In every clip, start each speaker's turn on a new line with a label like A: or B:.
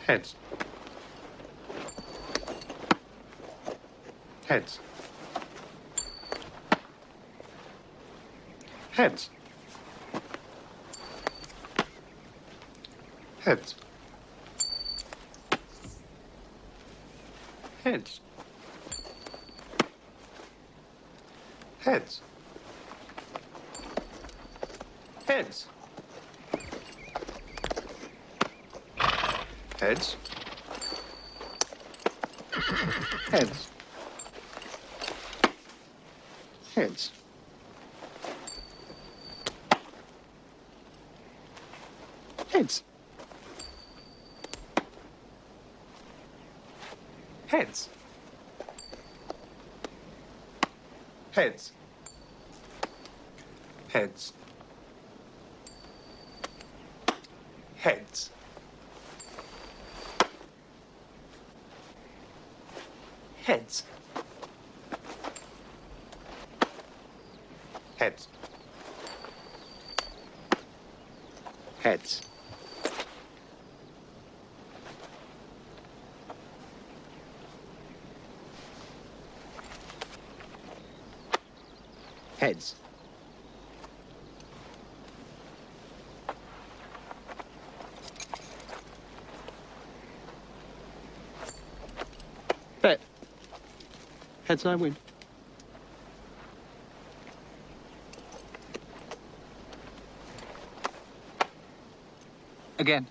A: Heads. Heads. Heads. Heads. Heads. Heads. Heads. Heads. Heads. Heads. Heads. Heads. Heads. Heads. Heads. Heads. Heads. Heads. Heads. Bet. Heads I win. Again.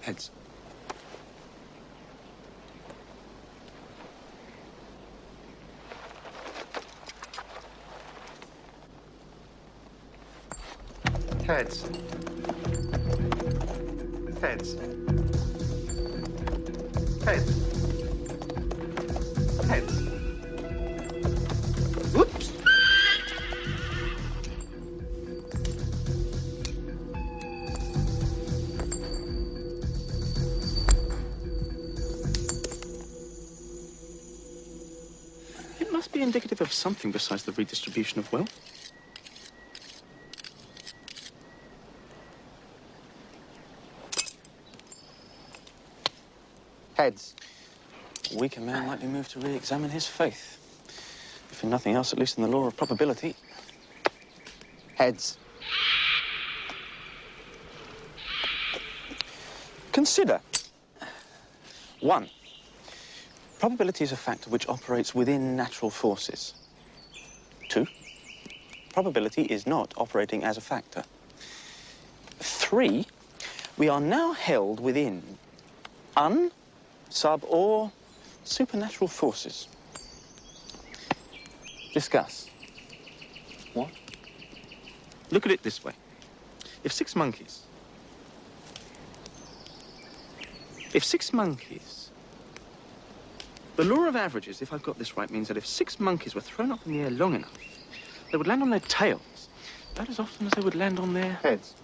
A: Heads. Heads. Heads. Heads. Heads. Whoops. It must be indicative of something besides the redistribution of wealth. Heads. A weaker man might be moved to re-examine his faith. If in nothing else, at least in the law of probability. Heads. Consider. 1. Probability is a factor which operates within natural forces. 2. Probability is not operating as a factor. 3. We are now held within sub, or supernatural forces. Discuss. What? Look at it this way. If six monkeys... The law of averages, if I've got this right, means that if 6 monkeys were thrown up in the air long enough, they would land on their tails about as often as they would land on their... heads.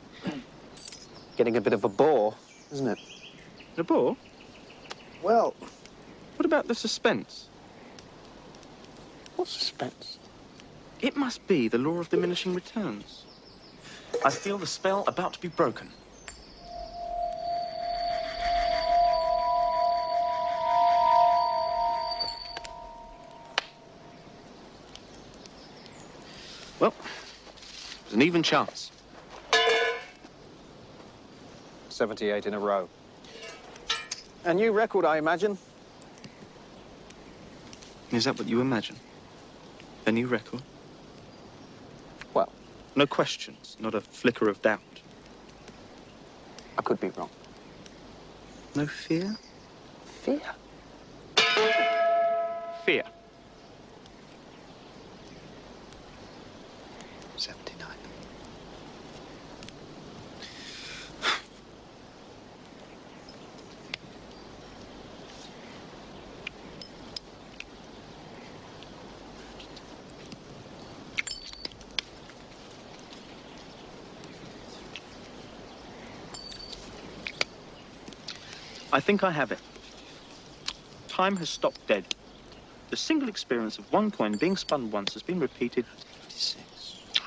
A: Getting a bit of a bore, isn't it? A bore? Well... What about the suspense? What suspense? It must be the law of diminishing returns. I feel the spell about to be broken. Well, it was an even chance.
B: 78 in a row. A new record, I imagine.
A: Is that what you imagine? A new record?
B: Well,
A: no questions, not a flicker of doubt.
B: I could be wrong.
A: No fear?
B: Fear?
A: Fear.
B: 79.
A: I think I have it. Time has stopped dead. The single experience of one coin being spun once has been repeated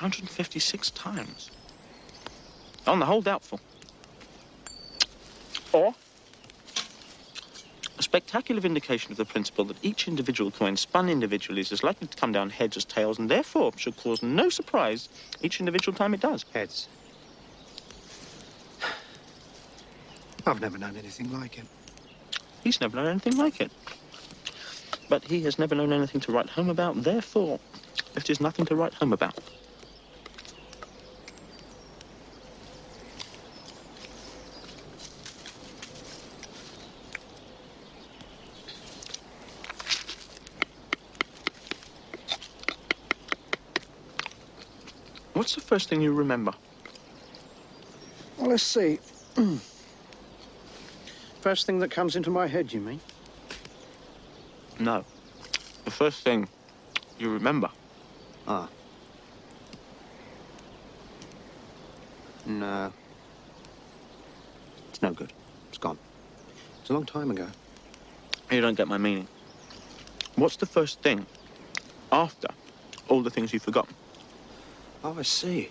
A: 156 times. On the whole, doubtful. Or a spectacular vindication of the principle that each individual coin spun individually is as likely to come down heads as tails, and therefore should cause no surprise each individual time it does.
B: Heads. I've never known anything like it.
A: He's never known anything like it. But he has never known anything to write home about, therefore it is nothing to write home about. What's the first thing you remember?
B: Well, let's see. First thing that comes into my head, you mean?
A: No. The first thing you remember.
B: Ah. No. It's no good. It's gone. It's a long time ago.
A: You don't get my meaning. What's the first thing after all the things you've forgotten?
B: Oh, I see.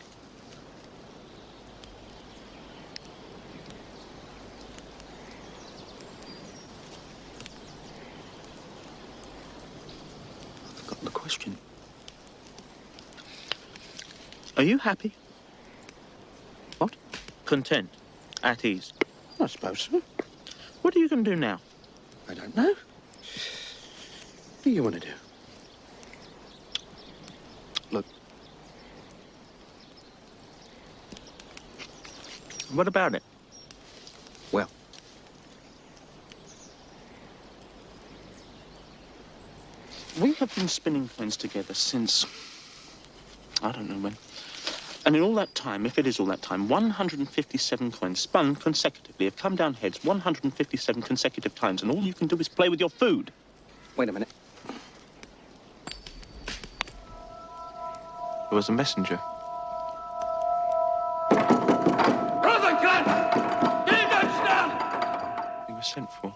B: I've forgotten the question.
A: Are you happy?
B: What?
A: Content. At ease.
B: I suppose so.
A: What are you going to do now?
B: I don't know. What do you want to do? Look.
A: What about it?
B: Well.
A: We have been spinning coins together since, I don't know when. And in all that time, if it is all that time, 157 coins spun consecutively have come down heads 157 consecutive times, and all you can do is play with your food.
B: Wait a minute.
A: There was a messenger.
C: Rosencrantz Guildenstern!
A: He was sent for.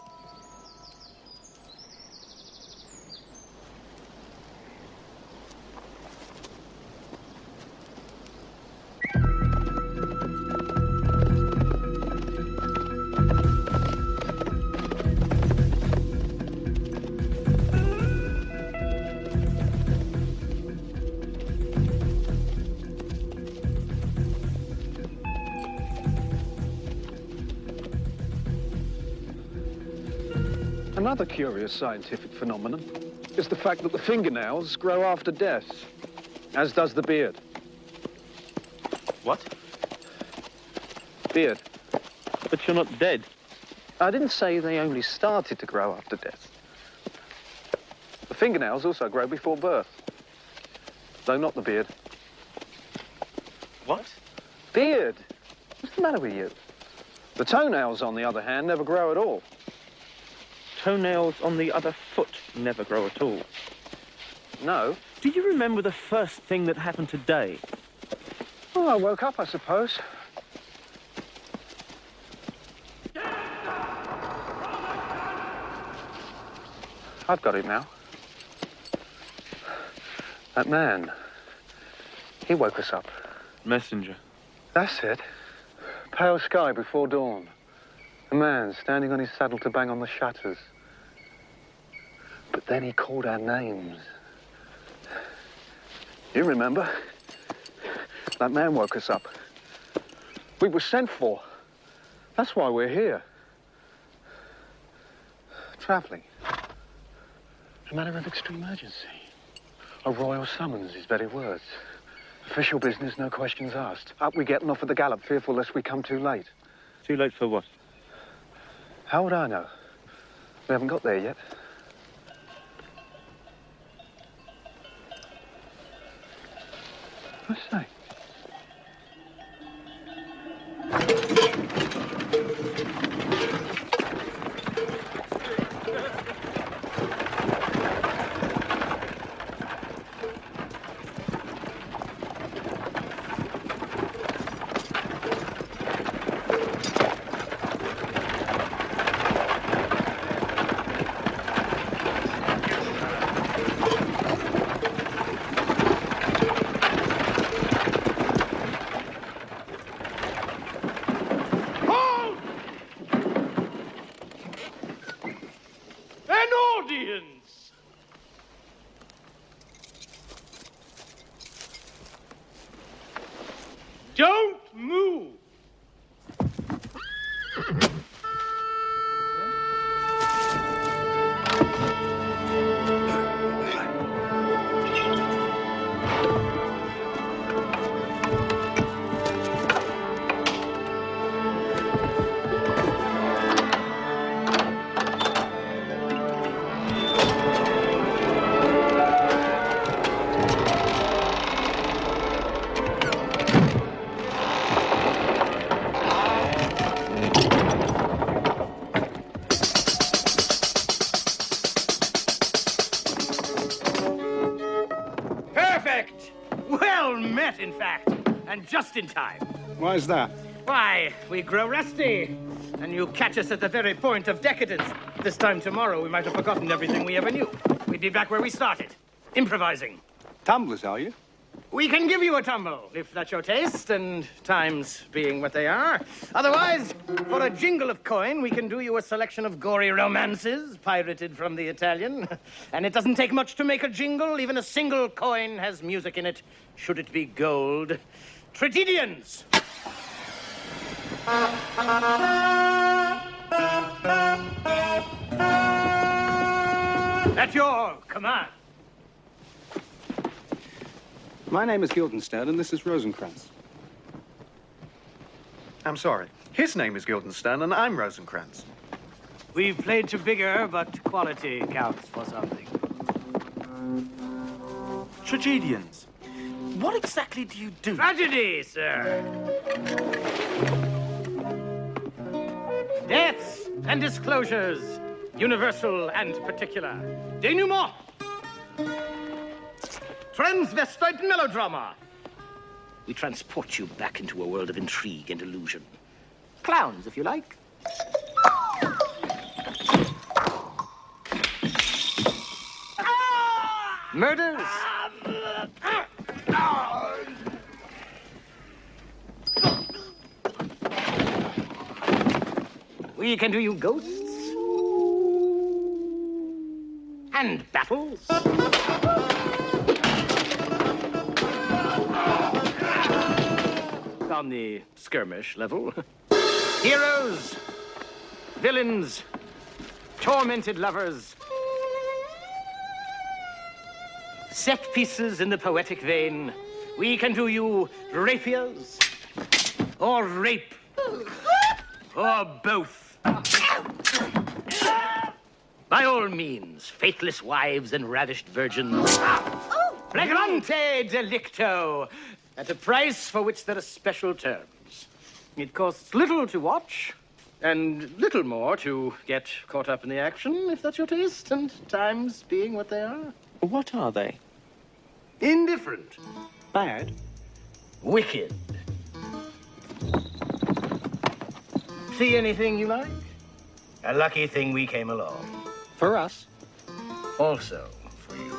D: Another curious scientific phenomenon is the fact that the fingernails grow after death, as does the beard.
A: What?
D: Beard.
A: But you're not dead.
D: I didn't say they only started to grow after death. The fingernails also grow before birth, though not the beard.
A: What?
D: Beard? What's the matter with you? The toenails, on the other hand, never grow at all.
A: Toenails on the other foot never grow at all.
D: No.
A: Do you remember the first thing that happened today?
D: Oh, I woke up, I suppose. I've got it now. That man, he woke us up.
A: Messenger.
D: That's it. Pale sky before dawn. A man standing on his saddle to bang on the shutters. But then he called our names. You remember? That man woke us up. We were sent for. That's why we're here. travelling. A matter of extreme urgency. A royal summons, his very words. Official business, no questions asked. Up we get and off at the gallop, fearful lest we come too late.
A: Too late for what?
D: How would I know? We haven't got there yet. I say.
C: Don't move! Well met, in fact, and just in time.
A: Why is that?
C: Why, we grow rusty, and you catch us at the very point of decadence. This time tomorrow, we might have forgotten everything we ever knew. We'd be back where we started, improvising.
A: Tumblers, are you?
C: We can give you a tumble, if that's your taste, and times being what they are. Otherwise, for a jingle of coin, we can do you a selection of gory romances, pirated from the Italian. And it doesn't take much to make a jingle. Even a single coin has music in it, should it be gold. Tragedians! At your command.
A: My name is Guildenstern, and this is Rosencrantz.
E: I'm sorry. His name is Guildenstern, and I'm Rosencrantz.
C: We've played to bigger, but quality counts for something.
E: Tragedians. What exactly do you do?
C: Tragedy, sir. Deaths and disclosures, universal and particular. Denouement. Transvestite melodrama. We transport you back into a world of intrigue and illusion. Clowns, if you like. Murders. We can do you ghosts. And battles. On the skirmish level. Heroes, villains, tormented lovers. Set pieces in the poetic vein. We can do you rapiers, or rape, or both. By all means, faithless wives and ravished virgins. Flagrante delicto. At a price for which there are special terms. It costs little to watch, and little more to get caught up in the action, if that's your taste, and times being what they are.
A: What are they?
C: Indifferent.
A: Bad?
C: Wicked. See anything you like? A lucky thing we came along.
A: For us?
C: Also for you.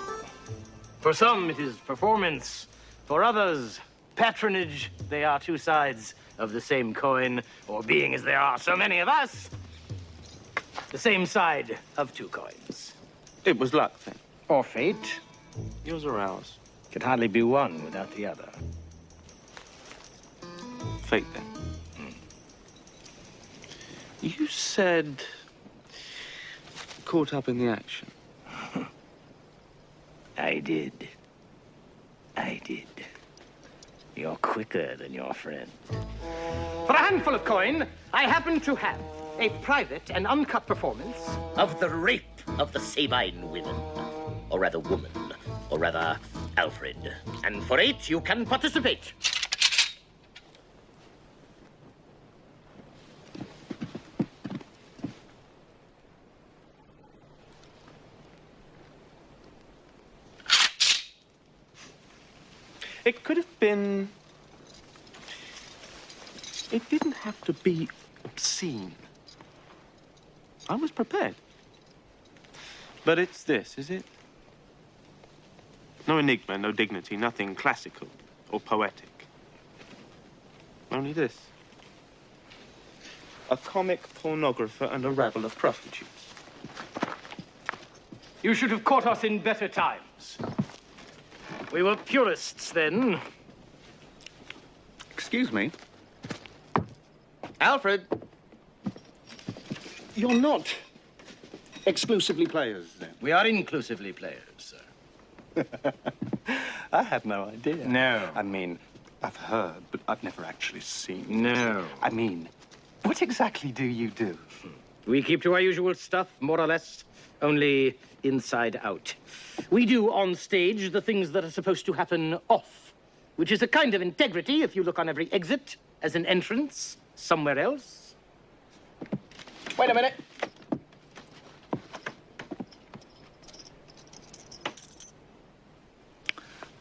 C: For some, it is performance. For others, patronage. They are two sides of the same coin, or being as there are so many of us, the same side of two coins.
A: It was luck, then.
C: Or fate.
A: Yours or ours?
C: Could hardly be one without the other.
A: Fate, then. You said caught up in the action?
C: I did. You're quicker than your friend. For a handful of coin, I happen to have a private and uncut performance of the rape of the Sabine women. Or rather, woman. Or rather, Alfred. And for 8, you can participate.
A: It could have been... It didn't have to be obscene. I was prepared. But it's this, is it? No enigma, no dignity, nothing classical or poetic. Only this. A comic pornographer and a rabble of prostitutes.
C: You should have caught us in better times. We were purists then.
D: Excuse me. Alfred. You're not exclusively players, then?
C: We are inclusively players, sir.
D: I had no idea.
C: No.
D: I mean, I've heard, but I've never actually seen.
C: No.
D: I mean, what exactly do you do?
C: We keep to our usual stuff, more or less, only inside out. We do on stage the things that are supposed to happen off, which is a kind of integrity if you look on every exit as an entrance somewhere else. Wait a minute.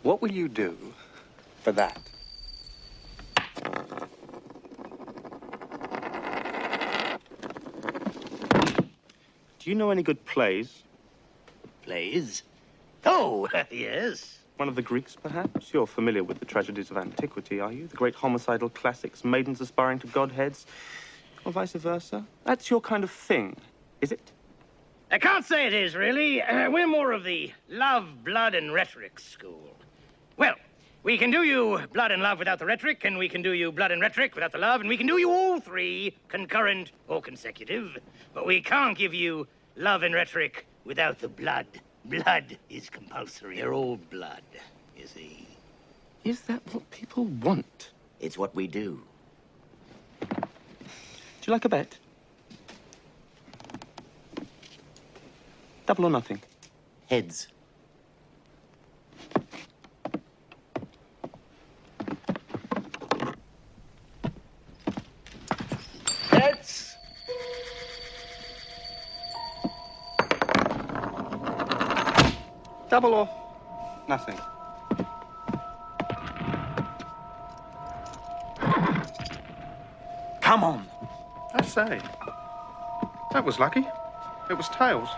D: What will you do for that?
A: Do you know any good plays?
C: Plays? Oh, yes.
A: One of the Greeks, perhaps? You're familiar with the tragedies of antiquity, are you? The great homicidal classics, maidens aspiring to godheads, or vice versa? That's your kind of thing, is it?
C: I can't say it is, really. We're more of the love, blood, and rhetoric school. Well, we can do you blood and love without the rhetoric, and we can do you blood and rhetoric without the love, and we can do you all three, concurrent or consecutive. But we can't give you love and rhetoric without the blood. Blood is compulsory. They're all blood, you see.
A: Is that what people want?
C: It's what we do.
A: Do you like a bet? Double or nothing?
C: Heads. Heads.
A: Double or nothing?
D: Come on. I say, that was lucky. It was tails.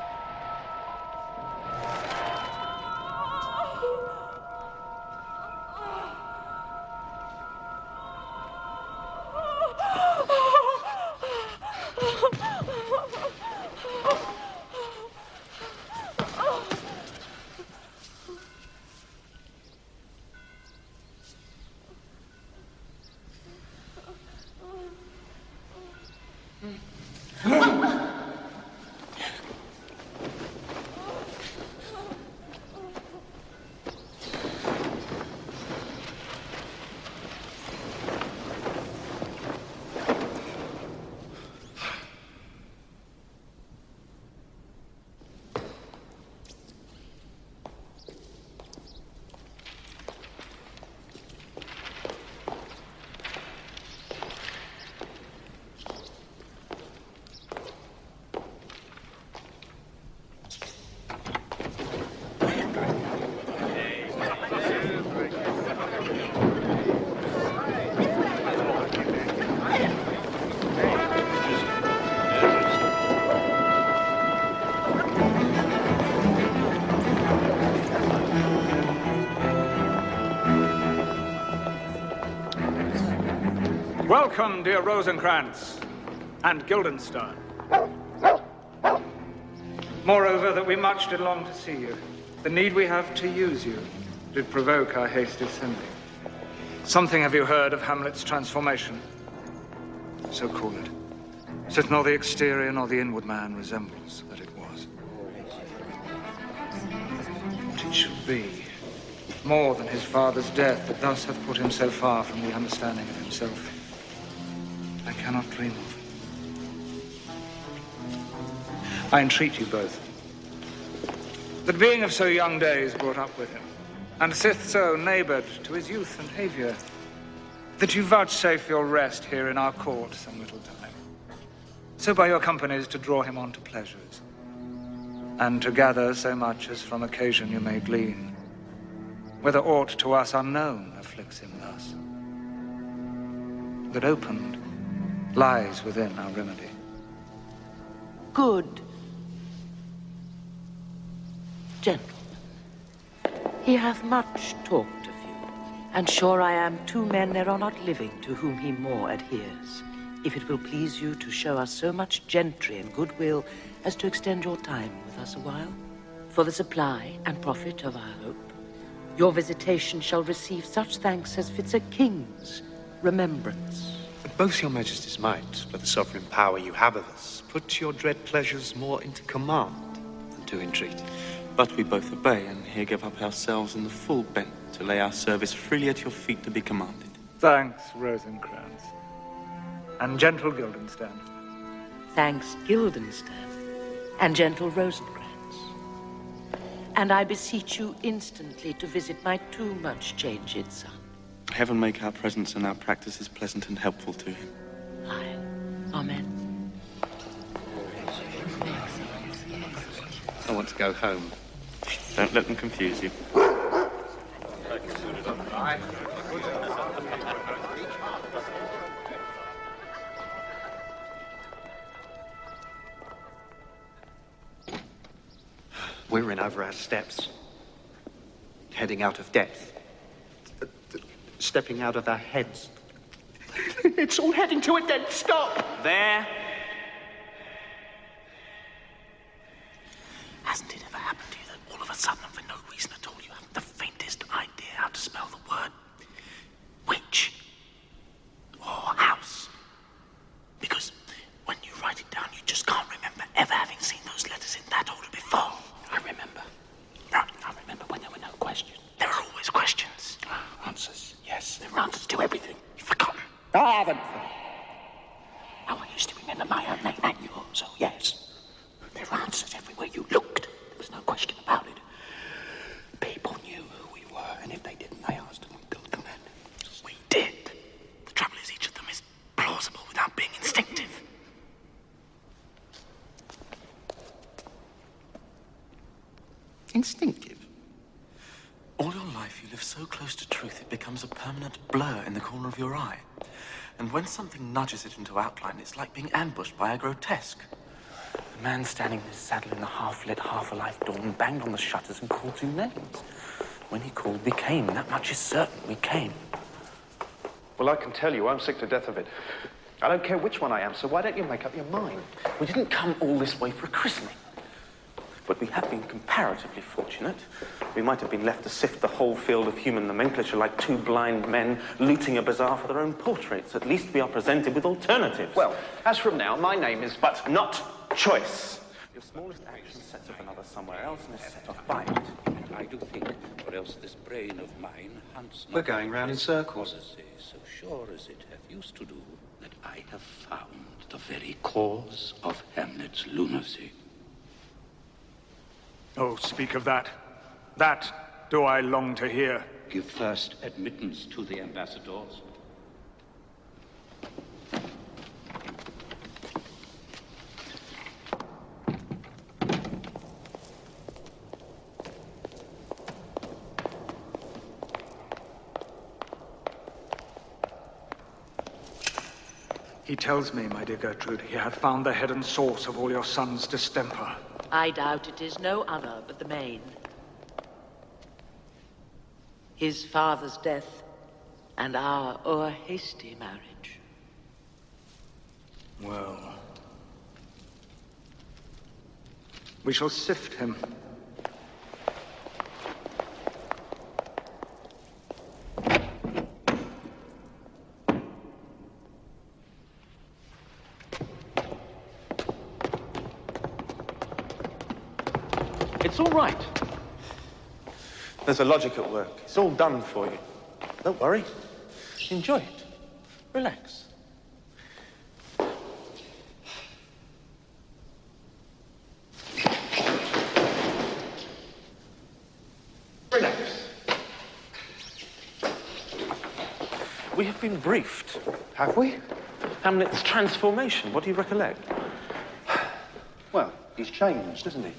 F: Welcome, dear Rosencrantz and Guildenstern. Moreover, that we much did long to see you. The need we have to use you did provoke our hasty sending. Something have you heard of Hamlet's transformation? So call it. Since nor the exterior nor the inward man resembles that it was. should be, more than his father's death, that thus hath put him so far from the understanding of himself, I cannot dream of. I entreat you both, that being of so young days brought up with him, and sith so neighboured to his youth and haviour, that you vouchsafe your rest here in our court some little time, so by your companies to draw him on to pleasures, and to gather so much as from occasion you may glean, whether aught to us unknown afflicts him thus, that opened lies within our remedy.
B: Good. Gentlemen, he hath much talked of you, and sure I am 2 men there are not living to whom he more adheres. If it will please you to show us so much gentry and goodwill as to extend your time with us a while, for the supply and profit of our hope, your visitation shall receive such thanks as fits a king's remembrance.
G: Both your majesties might, by the sovereign power you have of us, put your dread pleasures more into command than to entreat.
A: But we both obey, and here give up ourselves in the full bent to lay our service freely at your feet to be commanded.
F: Thanks, Rosencrantz. And gentle Guildenstern.
B: Thanks, Guildenstern, and gentle Rosencrantz. And I beseech you instantly to visit my too much changed son.
A: Heaven make our presence and our practices pleasant and helpful to him.
B: Aye. Amen.
G: I want to go home.
A: Don't let them confuse you.
G: We're in over our steps, heading out of depth, stepping out of our heads. It's all heading to a dead stop.
A: There.
E: Hasn't it ever happened to you that all of a sudden, and for no reason at all, you haven't the faintest idea how to spell the word witch or house? Because when you write it down, you just can't remember ever having seen those letters in that order before.
C: I remember.
E: Right.
C: I remember when there were no questions.
E: There are always questions.
C: Answers, yes. There are answers to everything.
E: You've forgotten.
C: I haven't. Now, I used to remember my own name and yours, so yes. There were answers everywhere you looked. There was no question about it. People knew who we were, and if they didn't, they asked, and we told them then.
E: We did. The trouble is, each of them is plausible without being instinctive.
A: Instinctive. All your life you live so close to truth it becomes a permanent blur in the corner of your eye. And when something nudges it into outline, it's like being ambushed by a grotesque. The man standing in his saddle in the half-lit, half-alive dawn banged on the shutters and called 2 names. When he called, we came. That much is certain. We came.
D: Well, I can tell you, I'm sick to death of it. I don't care which one I am, so why don't you make up your mind?
A: We didn't come all this way for a christening. But we have been comparatively fortunate. We might have been left to sift the whole field of human nomenclature like 2 blind men looting a bazaar for their own portraits. At least we are presented with alternatives.
D: Well, as from now, my name is
A: but not choice. Your smallest action sets off another somewhere else and is set off by it.
H: I do think, or else this brain of mine hunts not.
G: We're going round in circles.
H: Policy, so sure as it hath used to do, that I have found the very cause of Hamlet's lunacy.
F: Oh, speak of that. That do I long to hear.
H: Give first admittance to the ambassadors.
F: He tells me, my dear Gertrude, he hath found the head and source of all your son's distemper.
B: I doubt it is no other but the main. His father's death and our o'er-hasty marriage.
F: Well, we shall sift him.
A: It's all right. There's a logic at work. It's all done for you. Don't worry. Enjoy it. Relax. Relax. We have been briefed.
G: Have we?
A: Hamlet's transformation. What do you recollect?
G: Well, he's changed, isn't he?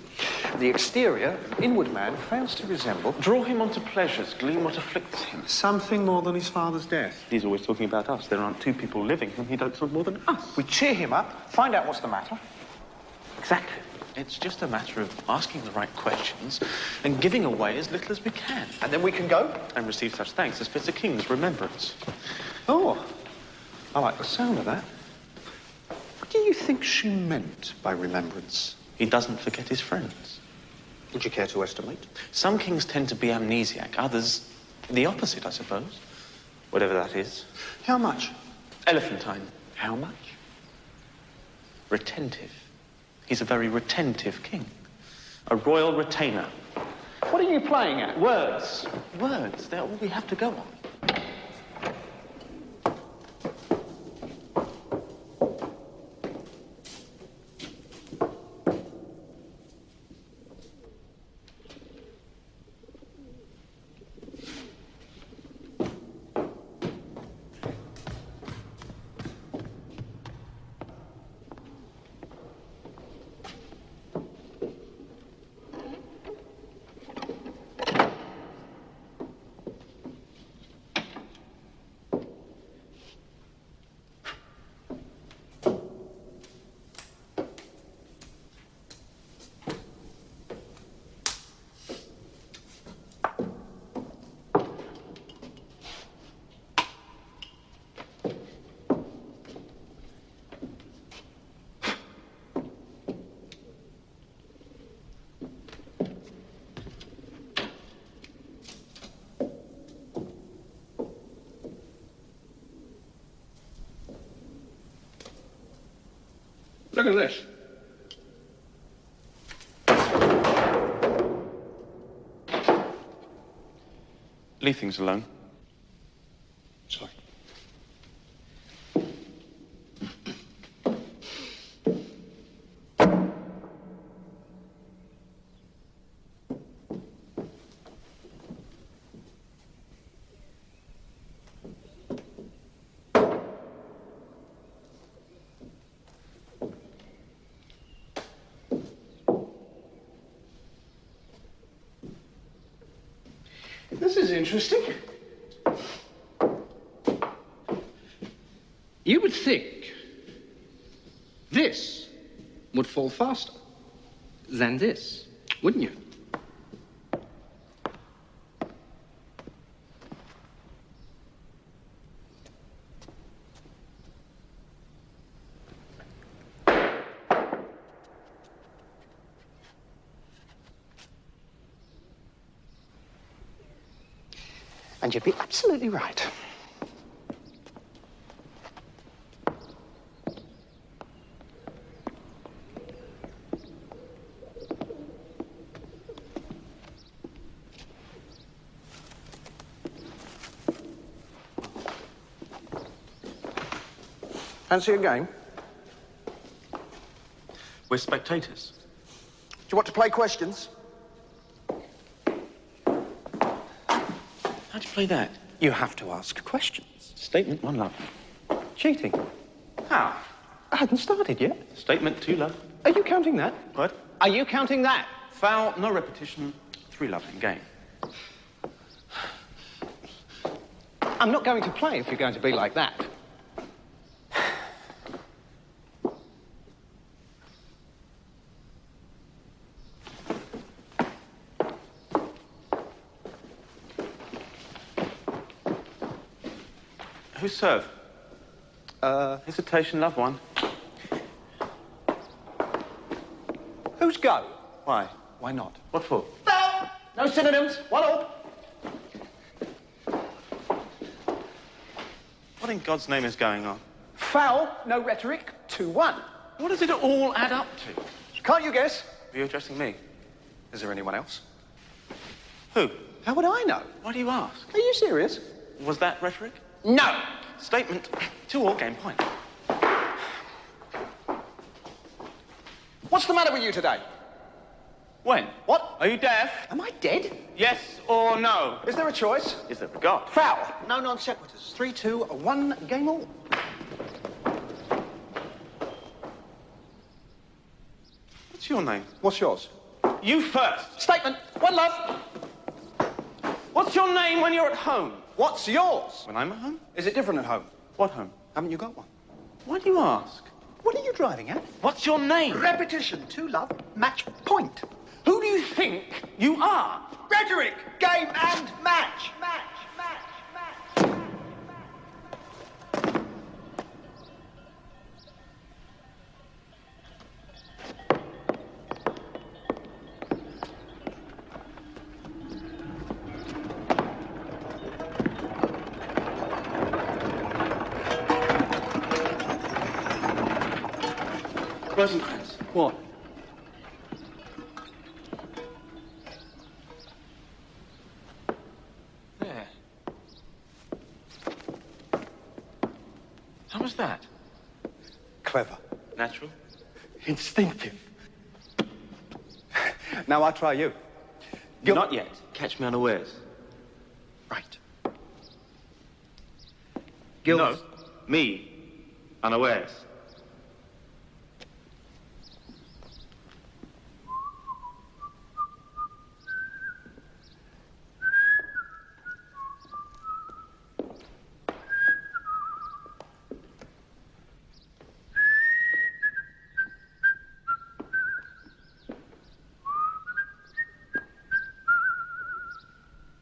G: The exterior, an inward man, fails to resemble...
A: Draw him onto pleasures, glean what afflicts him.
G: something more than his father's death.
A: He's always talking about us. There aren't two people living whom he dotes on more than us.
G: We cheer him up, find out what's the matter.
A: Exactly. It's just a matter of asking the right questions and giving away as little as we can.
G: And then we can go?
A: And receive such thanks as fits a king's remembrance.
G: Oh, I like the sound of that. What do you think she meant by remembrance?
A: He doesn't forget his friends.
G: Would you care to estimate?
A: Some kings tend to be amnesiac, others the opposite, I suppose. Whatever that is.
G: How much?
A: Elephantine.
G: How much?
A: Retentive. He's a very retentive king. A royal retainer.
G: What are you playing at?
A: Words. Words. They're all we have to go on.
F: Look at this.
A: Leave things alone.
F: Sorry. This is interesting. You would think this would fall faster than this, wouldn't you?
G: And you'd be absolutely right. Fancy a game?
A: We're spectators.
G: Do you want to play questions?
A: How'd you play that?
G: You have to ask questions.
A: Statement one, love.
G: Cheating.
A: How?
G: I hadn't started yet.
A: Statement two, love.
G: Are you counting that?
A: What?
G: Are you counting that?
A: Foul, no repetition, three, love, in game.
G: I'm not going to play if you're going to be like that.
A: Who's serve? Hesitation, love, one.
G: Who's go?
A: Why?
G: Why not?
A: What for?
G: No! No synonyms. One all.
A: What in God's name is going on?
G: Foul, no rhetoric, 2-1.
A: What does it all add up to?
G: Can't you guess?
A: Are you addressing me?
G: Is there anyone else?
A: Who?
I: How would I know?
A: Why do you ask?
I: Are you serious?
A: Was that rhetoric?
I: No!
A: Statement 2 all, game point.
I: What's the matter with you today?
A: When?
I: What?
A: Are you deaf?
I: Am I dead?
A: Yes or no?
I: Is there a choice?
A: Is there a God?
I: Foul. No non sequiturs. 3-2, 1, game all.
A: What's your name?
I: What's yours?
A: You first.
I: Statement. One love.
A: What's your name when you're at home?
I: What's yours?
A: When I'm at home?
I: Is it different at home?
A: What home?
I: Haven't you got one?
A: Why do you ask?
I: What are you driving at?
A: What's your name?
I: Repetition. 2 love. Match point.
A: Who do you think you are?
I: Rhetoric. Game and match. Match.
A: Rosencrantz. What? There. How was that?
I: Clever.
A: Natural?
I: Instinctive. Now I'll try you.
A: Not yet. Catch me unawares.
I: Right.
A: No. Me. Unawares.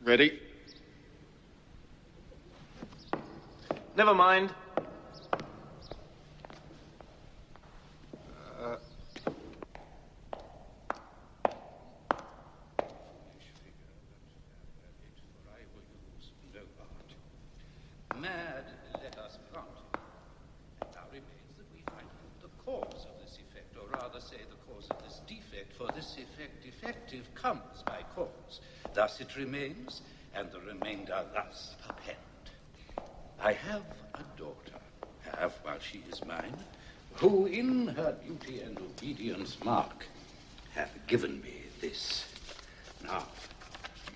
I: Ready?
A: Never mind.
H: Mad, let us grant. It now remains that we find out the cause of this effect, or rather say the cause of this defect, for this effect defective comes by cause. Thus it remains, and the remainder thus append. I have a daughter, while she is mine, who in her beauty and obedience mark hath given me this. Now,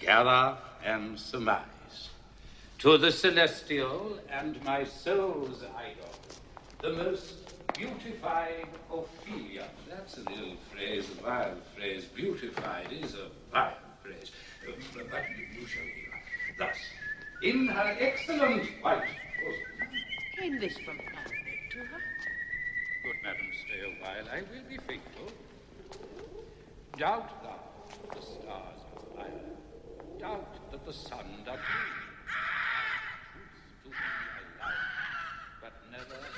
H: gather and surmise. To the celestial and my soul's idol, the most beautified Ophelia. That's an ill phrase, a vile phrase. Beautified is a vile phrase. But you shall hear. Thus, in her excellent white bosom.
B: Came this from Hamlet to her?
H: Good madam, stay a while. I will be faithful. Doubt thou the stars of fire. Doubt that the sun doth gleam. Truth to thee I love, but never thou I love.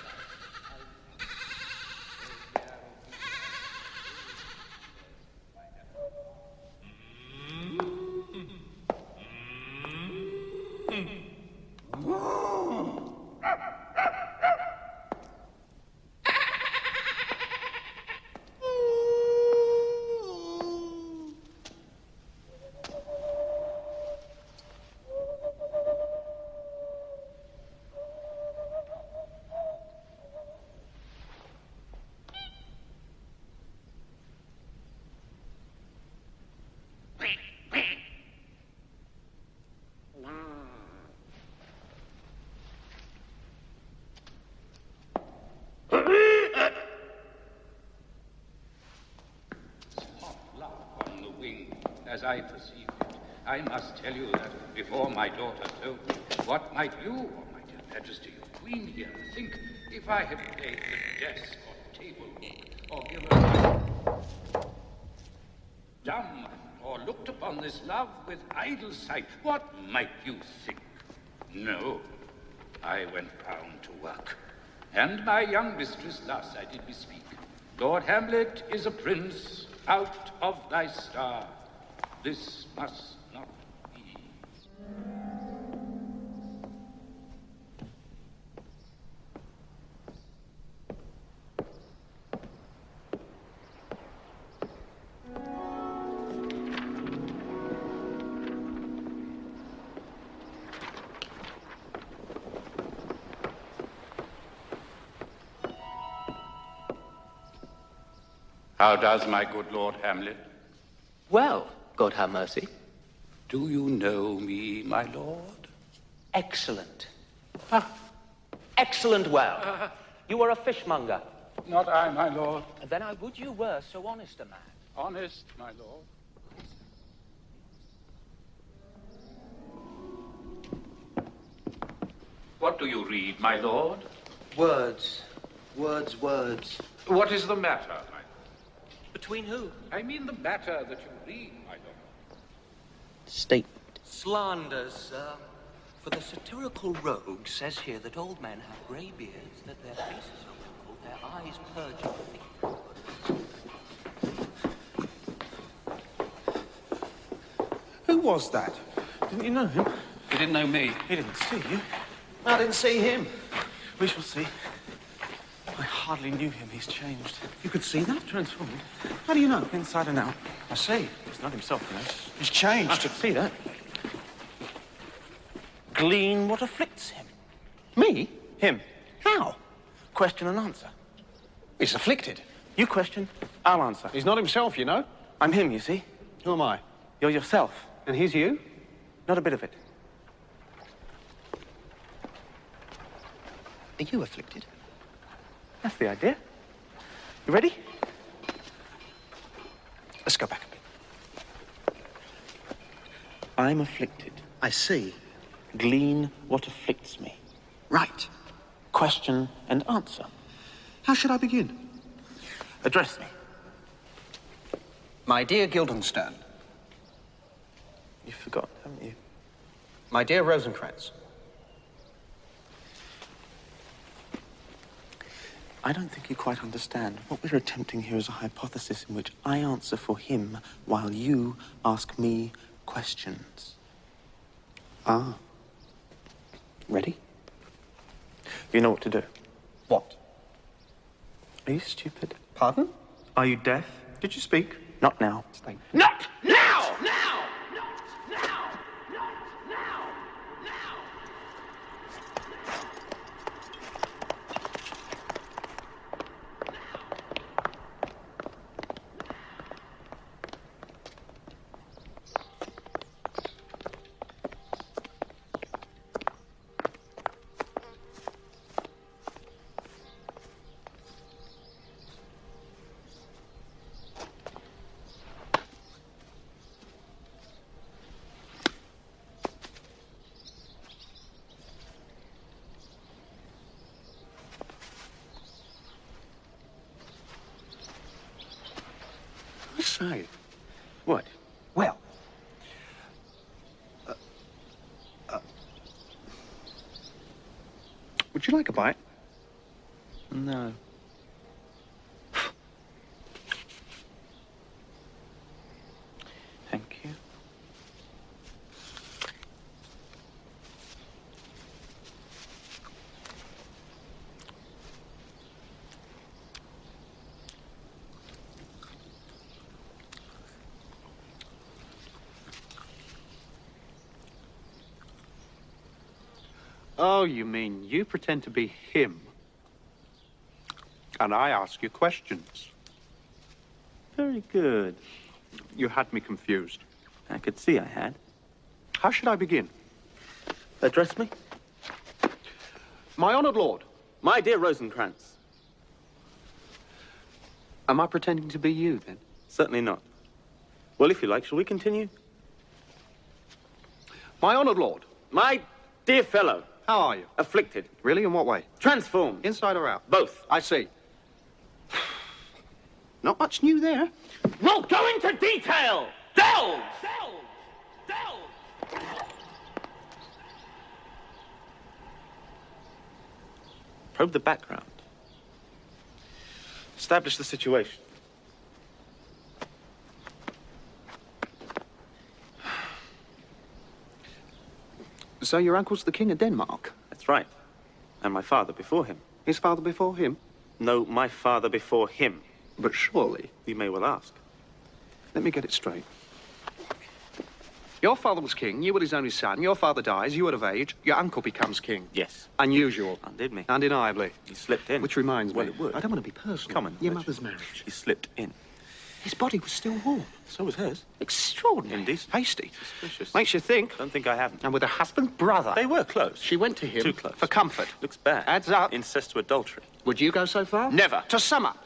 H: As I perceived it, I must tell you that before my daughter told me, what might you, or my dear Majesty, your Queen here, think if I had played the desk or table, or given dumb, or looked upon this love with idle sight? What might you think? No, I went round to work, and my young mistress thus I did bespeak. Lord Hamlet is a prince out of thy star. This must not be. How does my good Lord Hamlet?
A: Well, God have mercy.
H: Do you know me, my lord?
A: Excellent. Excellent well. You are a fishmonger.
H: Not I, my lord.
A: Then I would you were so honest a man.
H: Honest, my lord. What do you read, my lord?
A: Words. Words, words.
H: What is the matter, my lord?
A: Between who?
H: I mean the matter that you read, my lord.
A: Statement.
B: Slanders, sir. For the satirical rogue says here that old men have grey beards, that their faces are wrinkled, their eyes purged.
I: Who was that?
A: Didn't you know him?
H: You didn't know me.
A: He didn't see you.
I: I didn't see him.
A: We shall see. I hardly knew him. He's changed.
I: You could see that?
A: Transformed.
I: How do you know?
A: Inside and out.
I: I see.
A: He's not himself, you know.
I: He's
A: I
I: changed.
A: could see that. Glean what afflicts him.
I: Me?
A: Him.
I: How?
A: Question and answer.
I: He's afflicted.
A: You question, I'll answer.
I: He's not himself, you know.
A: I'm him, you see.
I: Who am I?
A: You're yourself.
I: And he's you?
A: Not a bit of it.
I: Are you afflicted?
A: That's the idea. You ready?
I: Let's go back a bit.
A: I'm afflicted.
I: I see.
A: Glean what afflicts me.
I: Right.
A: Question and answer.
I: How should I begin?
A: Address me.
I: My dear Guildenstern.
A: You've forgotten, haven't you?
I: My dear Rosencrantz.
A: I don't think you quite understand. What we're attempting here is a hypothesis in which I answer for him while you ask me questions.
I: Ah. Ready?
A: You know what to do.
I: What?
A: Are you stupid?
I: Pardon?
A: Are you deaf?
I: Did you speak?
A: Not now.
I: Thank you.
C: Not now! Now!
I: Say.
A: What?
I: Well. Would you like a bite?
A: No. Thank you.
G: Oh, you mean you pretend to be him, and I ask you questions.
A: Very good.
G: You had me confused.
A: I could see I had.
G: How should I begin?
A: Address me.
G: My honored lord,
A: My dear Rosencrantz.
G: am I pretending to be you, then?
A: Certainly not. Well, if you like, shall we continue?
G: My honored lord,
A: My dear fellow.
G: how are you?
A: Afflicted.
G: Really? In what way?
A: Transformed.
G: Inside or out?
A: Both.
G: I see.
I: Not much new there.
C: We'll go into detail! Delve! Delve! Delve!
A: Probe the background. Establish the situation.
I: So your uncle's the king of Denmark?
A: That's right. And my father before him.
I: His father before him?
A: No, my father before him.
I: But surely.
A: You may well ask.
I: Let me get it straight. Your father was king, you were his only son, your father dies, you are of age, your uncle becomes king.
A: Yes.
I: Unusual.
A: Undid me.
I: Undeniably.
A: He slipped in.
I: Which reminds
A: Well,
I: me.
A: it would.
I: I don't want to be personal.
A: Come on,
I: Your
A: Voyage.
I: mother's marriage.
A: He slipped in.
I: His body was still warm.
A: So was hers.
I: Extraordinary.
A: Indecent.
I: Hasty.
A: Suspicious.
I: Makes you think.
A: Don't think I haven't.
I: And with her husband's brother.
A: They were close.
I: She went to him.
A: Too close.
I: For comfort.
A: Looks bad.
I: Adds up.
A: Incest to adultery.
I: Would you go so far?
A: Never.
I: To sum up,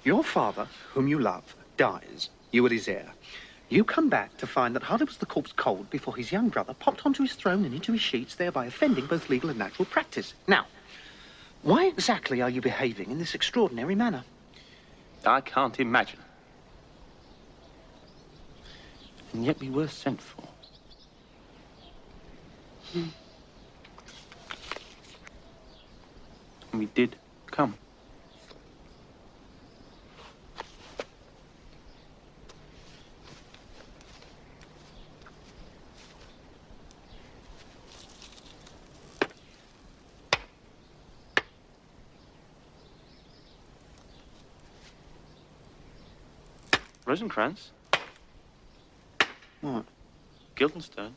I: your father, whom you love, dies. You are his heir. You come back to find that hardly was the corpse cold before his young brother popped onto his throne and into his sheets, thereby offending both legal and natural practice. Now, why exactly are you behaving in this extraordinary manner?
A: I can't imagine. And yet we were sent for. And we did come. Rosencrantz?
I: What?
A: Guildenstern?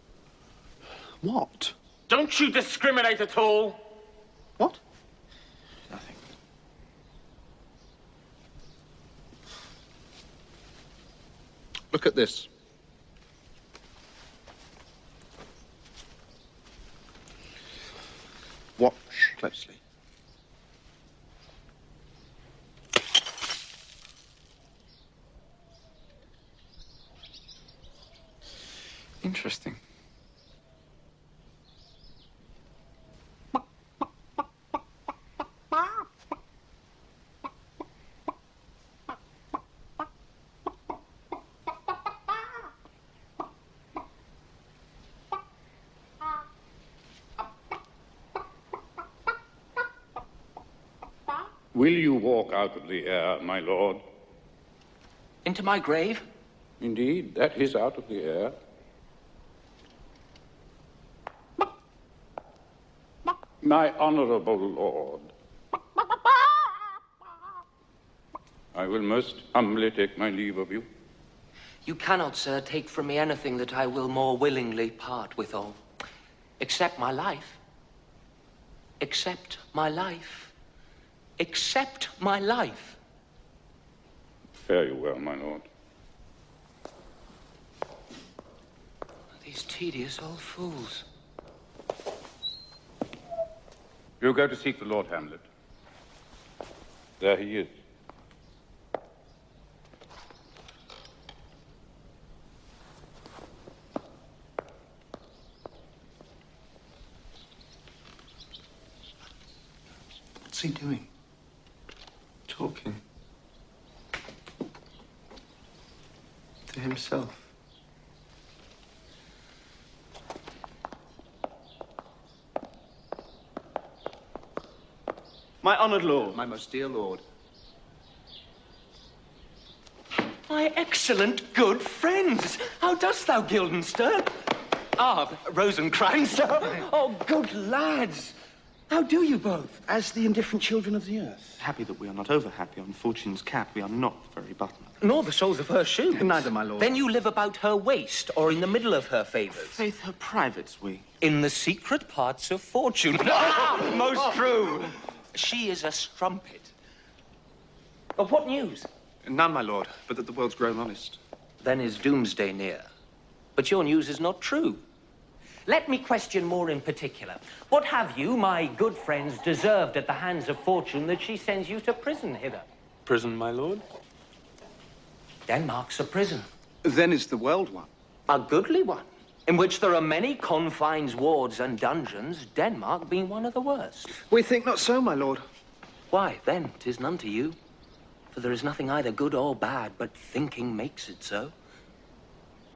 I: What?
C: Don't you discriminate at all?
I: What?
A: Nothing.
I: Look at this. Watch closely.
A: Interesting.
J: Will you walk out of the air, my lord?
C: Into my grave?
J: Indeed, that is out of the air. My honorable lord, I will most humbly take my leave of you.
B: You cannot, sir, take from me anything that I will more willingly part withal. Except my life. Except my life. Except my life.
J: Fare you well, my lord.
B: These tedious old fools.
J: You go to seek the Lord Hamlet. There he is.
I: What's he doing?
A: Talking. To himself.
I: My honoured lord. My most dear lord.
B: My excellent good friends. How dost thou, Guildenstern? Ah, Rosencrantz. Oh, good lads. How do you both?
I: As the indifferent children of the earth.
A: Happy that we are not over happy on Fortune's cap. We are not very buttoned.
B: Nor the soles of her shoes.
I: Neither, my lord.
B: Then you live about her waist or in the middle of her favours.
A: Faith, her privates we.
B: In the secret parts of Fortune. Most true. She is a strumpet. Of what news?
I: None, my lord, but that the world's grown honest.
B: Then is doomsday near. But your news is not true. Let me question more in particular. What have you, my good friends, deserved at the hands of Fortune that she sends you to prison hither?
A: Prison, my lord?
B: Denmark's a prison.
I: Then is the world one.
B: A goodly one, in which there are many confines, wards, and dungeons, Denmark being one of the worst.
I: We think not so, my lord.
B: Why, then, 'tis none to you. For there is nothing either good or bad, but thinking makes it so.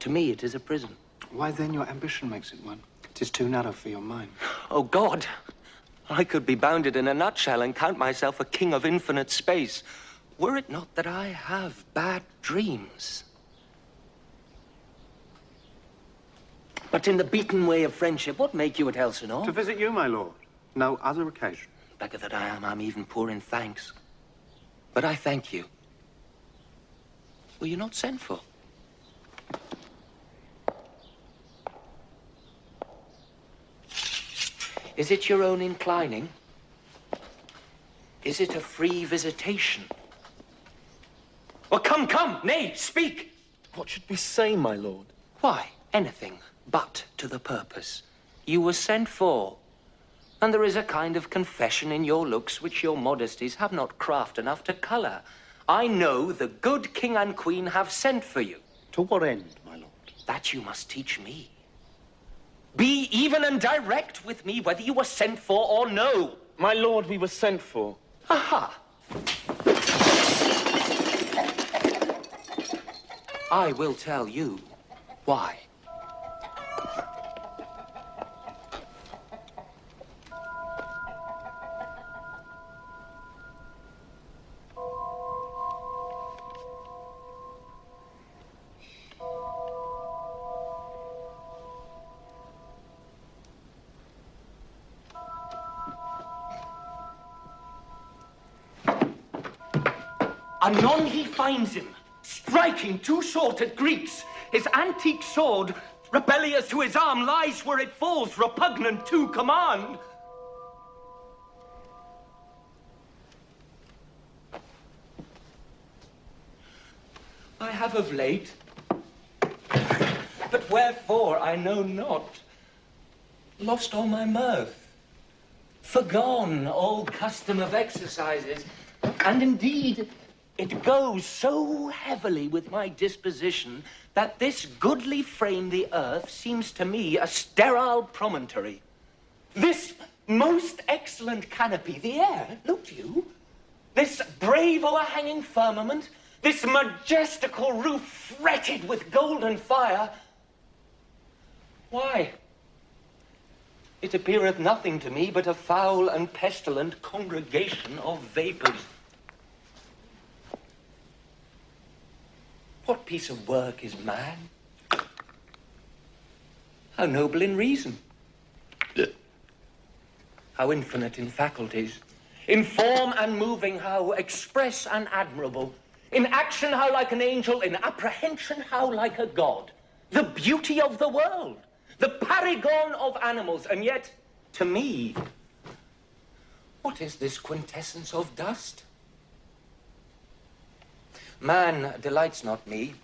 B: To me, it is a prison.
I: Why then your ambition makes it one? It is too narrow for your mind.
B: Oh, God! I could be bounded in a nutshell and count myself a king of infinite space, were it not that I have bad dreams. But in the beaten way of friendship, what make you at Elsinore?
I: To visit you, my lord. No other occasion.
B: Beggar that I am, I'm even poor in thanks. But I thank you. Were you not sent for? Is it your own inclining? Is it a free visitation?
C: Well, come, nay, speak.
A: What should we say, my lord?
B: Why, anything but to the purpose. You were sent for, and there is a kind of confession in your looks which your modesties have not craft enough to colour. I know the good king and queen have sent for you.
I: To what end, my lord?
B: That you must teach me. Be even and direct with me whether you were sent for or no.
A: My lord, we were sent for.
B: Aha! I will tell you why. Anon he finds him, striking too short at Greeks. His antique sword, rebellious to his arm, lies where it falls, repugnant to command. I have of late, but wherefore I know not, lost all my mirth, forgone all custom of exercises, and indeed it goes so heavily with my disposition that this goodly frame, the earth, seems to me a sterile promontory. This most excellent canopy, the air, look you, this brave o'erhanging firmament, this majestical roof fretted with golden fire, why, it appeareth nothing to me but a foul and pestilent congregation of vapours. What piece of work is man? How noble in reason. How infinite in faculties. In form and moving, how express and admirable. In action, how like an angel. In apprehension, how like a god. The beauty of the world. The paragon of animals. And yet, to me, what is this quintessence of dust? Man delights not me,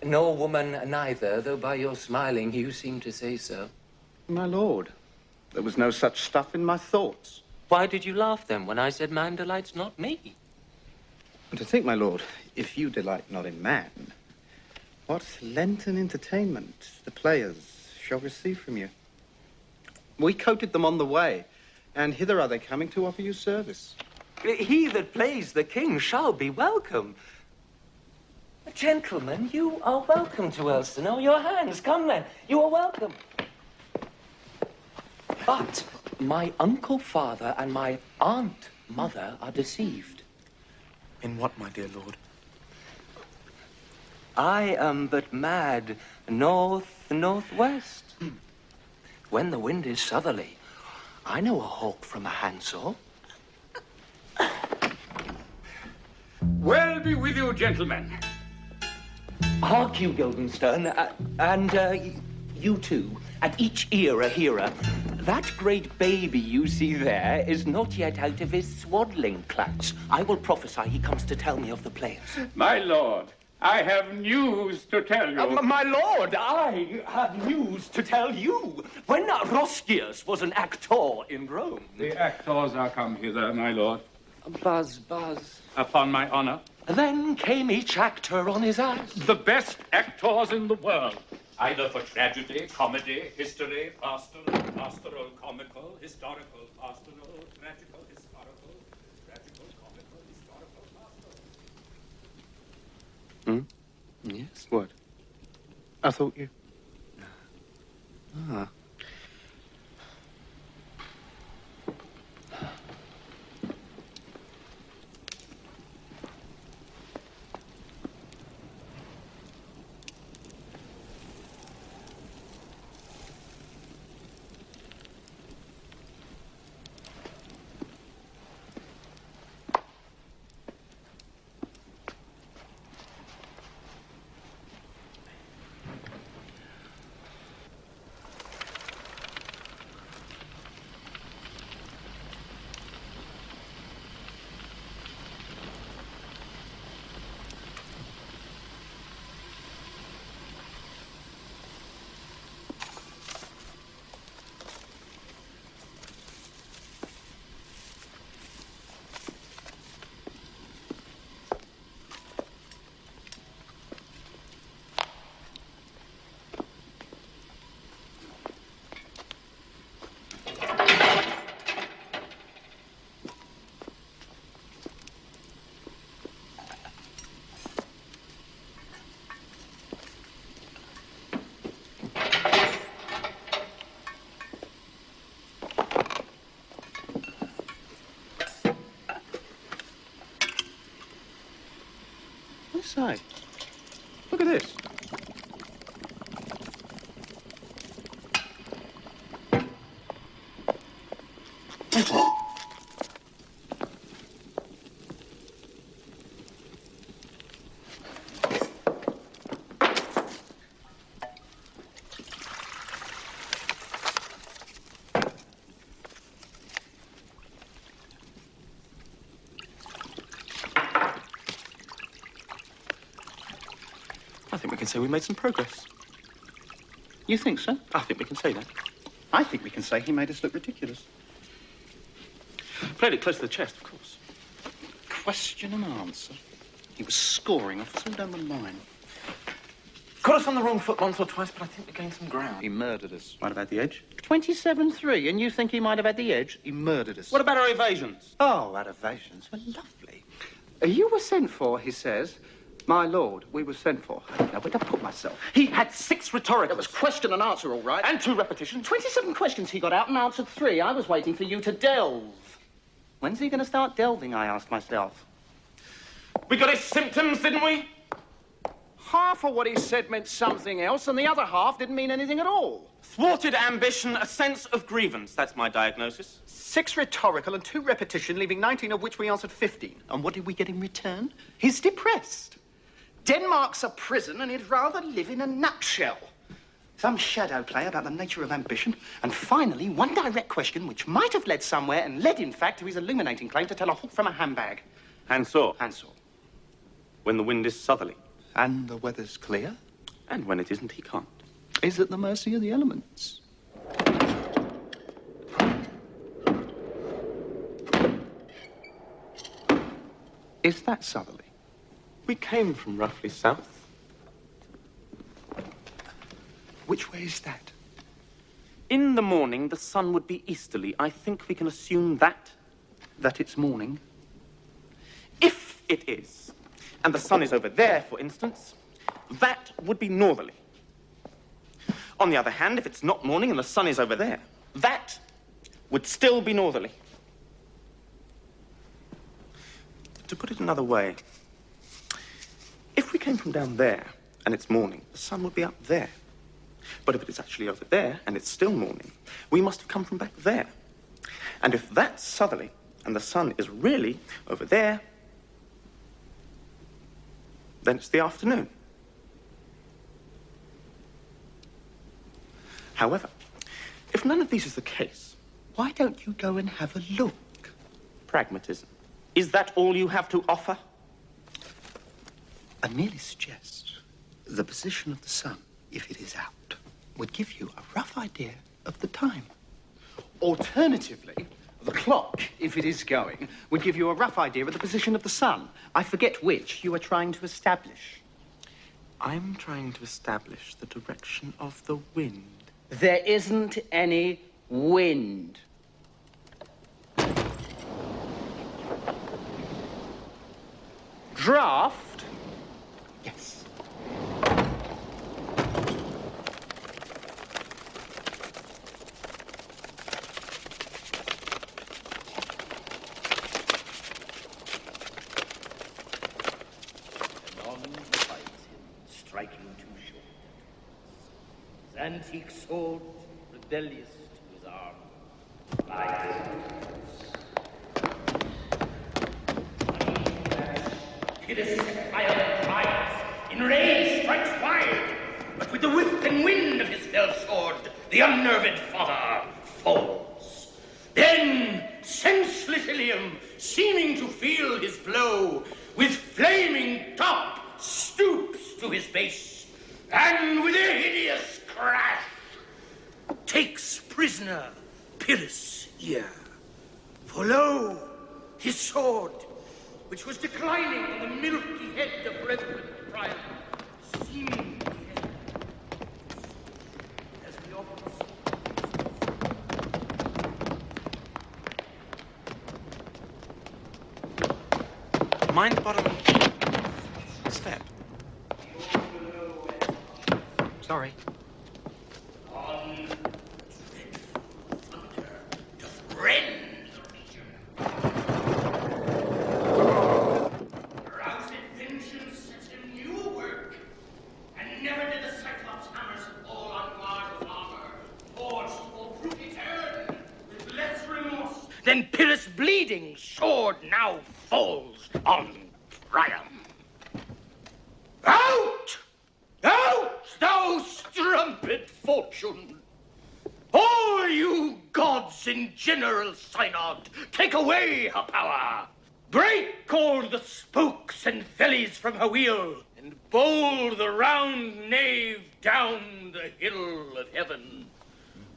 B: nor woman neither, though by your smiling you seem to say so.
I: My lord, there was no such stuff in my thoughts.
B: Why did you laugh then when I said man delights not me?
I: And to think, my lord, if you delight not in man, what Lenten entertainment the players shall receive from you. We coated them on the way, and hither are they coming to offer you service.
B: He that plays the king shall be welcome. Gentlemen, you are welcome to Elsinore. Your hands, come then. You are welcome. But my uncle father and my aunt mother are deceived.
A: In what, my dear lord?
B: I am but mad northwest. When the wind is southerly, I know a hawk from a handsaw.
J: Well be with you, gentlemen.
B: Hark you, Guildenstern, and you too, at each ear a hearer. That great baby you see there is not yet out of his swaddling clouts. I will prophesy he comes to tell me of the players.
J: My lord, I have news to tell you.
B: My lord, I have news to tell you. When Roscius was an actor in Rome...
J: The actors are come hither, my lord.
B: Buzz.
J: Upon my honor.
B: Then came each actor on his ass.
J: The best actors in the world. Either for tragedy, comedy, history, pastoral, comical, historical, pastoral, tragical, historical, tragical, comical, historical, pastoral.
I: Yes? What? I thought you... Ah. say? Look at this.
A: I think we can say we made some progress.
I: You think so?
A: I think we can say that.
I: I think we can say he made us look ridiculous.
A: Played it close to the chest, of course.
I: Question and answer. He was scoring off us all down the line.
A: Caught us on the wrong foot once or twice, but I think we gained some ground.
I: He murdered us.
A: Might have had the edge.
I: 27-3, and you think he might have had the edge? He murdered us.
A: What about our evasions?
I: Oh, our evasions were lovely. You were sent for, he says. My lord, we were sent for. I don't know where to put myself.
A: He had 6 rhetoricals.
I: It was question and answer, all right.
A: And 2 repetitions.
I: 27 questions he got out and answered 3. I was waiting for you to delve. When's he going to start delving, I asked myself.
A: We got his symptoms, didn't we?
I: Half of what he said meant something else, and the other half didn't mean anything at all.
A: Thwarted ambition, a sense of grievance. That's my diagnosis.
I: 6 rhetorical and 2 repetition, leaving 19 of which we answered 15. And what did we get in return? He's depressed. Denmark's a prison, and he'd rather live in a nutshell. Some shadow play about the nature of ambition, and finally, one direct question which might have led somewhere, and led, in fact, to his illuminating claim to tell a hook from a handbag.
A: And saw.
I: And saw.
A: When the wind is southerly.
I: And the weather's clear.
A: And when it isn't, he can't.
I: Is at the mercy of the elements. Is that southerly?
A: We came from roughly south.
I: Which way is that?
A: In the morning, the sun would be easterly. I think we can assume that.
I: That it's morning?
A: If it is, and the sun is over there, for instance, that would be northerly. On the other hand, if it's not morning and the sun is over there, that would still be northerly. To put it another way, if we came from down there and it's morning, the sun would be up there. But if it is actually over there and it's still morning, we must have come from back there. And if that's southerly and the sun is really over there, then it's the afternoon. However, if none of these is the case,
I: why don't you go and have a look?
A: Pragmatism. Is that all you have to offer?
I: I merely suggest the position of the sun, if it is out, would give you a rough idea of the time. Alternatively, the clock, if it is going, would give you a rough idea of the position of the sun. I forget which you are trying to establish.
A: I'm trying to establish the direction of the wind.
I: There isn't any wind. Draft? Yes.
C: None fights him, striking too short. His antique sword, rebellious to his arm, lies. Hideous violent cries, enraged strikes wide, but with the whip and wind of his fell sword, the unnerved father falls. Then, senseless Ilium, seeming to feel his blow, with flaming top stoops to his base, and with a hideous crash, takes prisoner Pyrrhus' ear. For lo, his sword, which was declining on the milky head of Reverend Priam, seeming dead, as we often saw.
A: Mind the bottom step. Sorry.
C: On dreadful thunder doth rend the region. Roused vengeance set him
E: Never did the Cyclops hammers fall on Mars' armor, forged or proof eternal, with less remorse than Pyrrhus' bleeding sword now falls on Priam. Out! Out, thou strumpet fortune! All you gods in general synod, take away her power! Break all the spokes and fellies from her wheel, and bowl the round nave down the hill of heaven,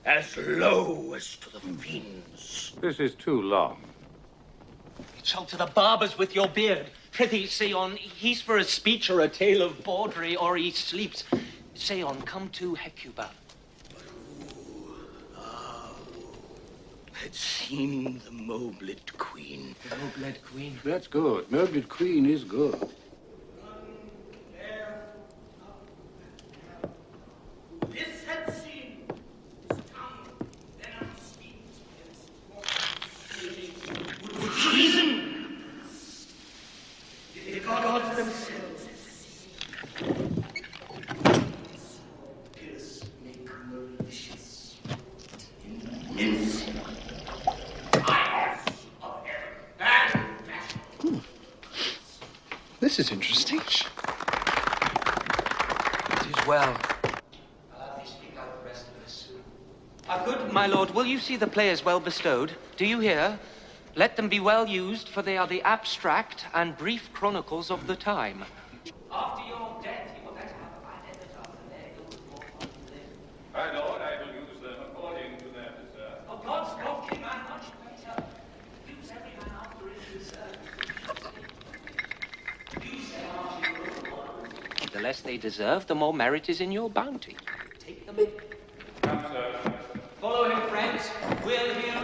E: as low as to the fiends.
J: This is too long.
A: Shall to the barbers with your beard. Prithee, say on, he's for a speech or a tale of bawdry, or he sleeps. Say on, come to Hecuba.
E: Had seen the Moblet Queen.
A: The Moblet Queen?
J: That's good. Moblet Queen is good.
E: This had seen his tongue, then unspeaked would treason. The gods themselves had seen. Pyrrhus make malicious, immense fires of heaven and fashion.
I: This is interesting.
A: It is well. I'll have thee speak out the rest of this. Good, my lord, will you see the players well bestowed? Do you hear? Let them be well used, for they are the abstract and brief chronicles of the time. After your death, you will better have a fine epitaph, and there you will more fun to live.
J: My lord, I will use them according to their desert.
A: Oh, God's broken man, much better. Use every man after his desert. Use them after your own word. The less they deserve, the more merit is in your bounty. Take them in.
J: Come, sir.
A: Follow him, friends. We'll hear.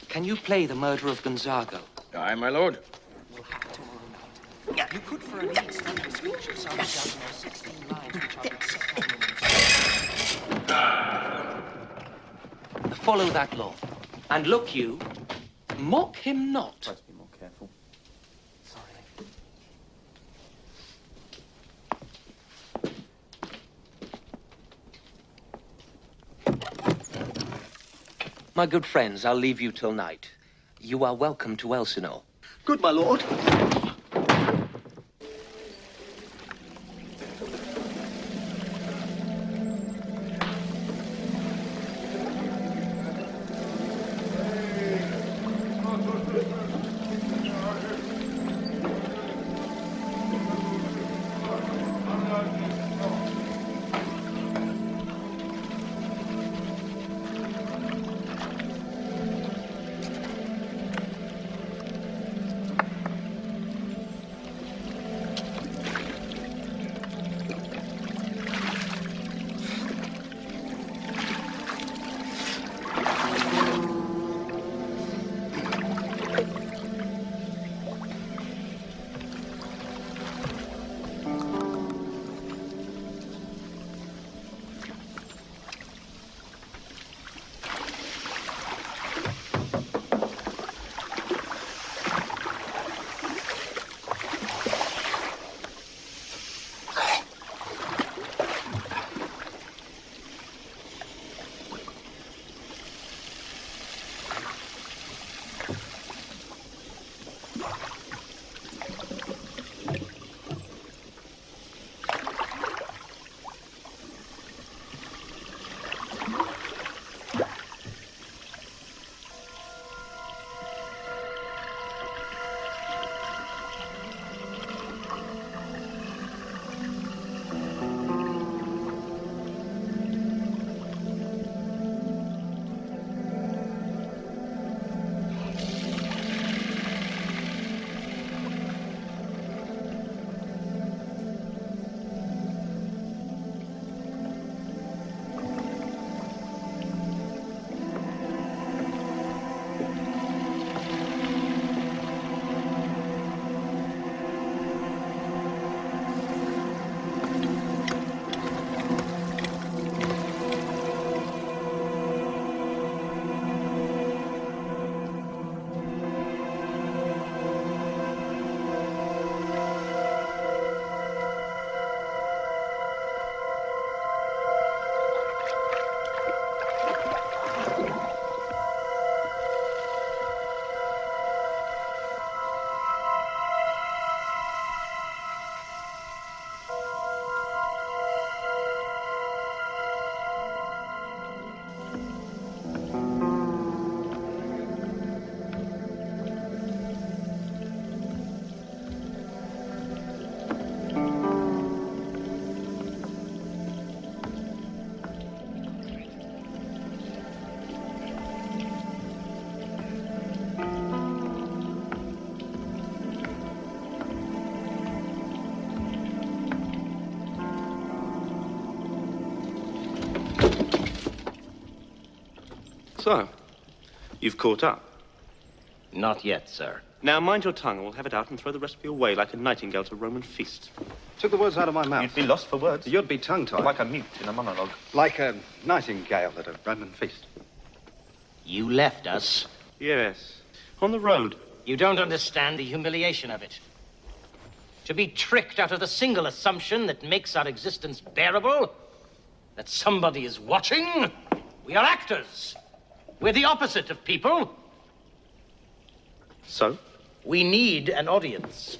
A: Can you play the murder of Gonzago?
C: Aye, my lord.
A: We'll have it tomorrow night. You could, for a lead, study a speech of some dozen or 16 lines which I would set on. Follow that law. And look you, mock him not.
K: Try to be more careful.
A: Sorry. My good friends, I'll leave you till night. You are welcome to Elsinore.
I: Good, my lord.
A: So, you've caught up.
C: Not yet, sir.
A: Now, mind your tongue, or we'll have it out and throw the rest of you away like a nightingale to Roman feast.
I: Took the words out of my mouth.
A: You'd be lost for words.
I: You'd be tongue-tied.
A: Like a mute in a monologue.
I: Like a nightingale at a Roman feast.
C: You left us.
A: Yes. On the road.
C: You don't understand the humiliation of it. To be tricked out of the single assumption that makes our existence bearable, that somebody is watching. We are actors. We're the opposite of people.
A: So?
C: We need an audience.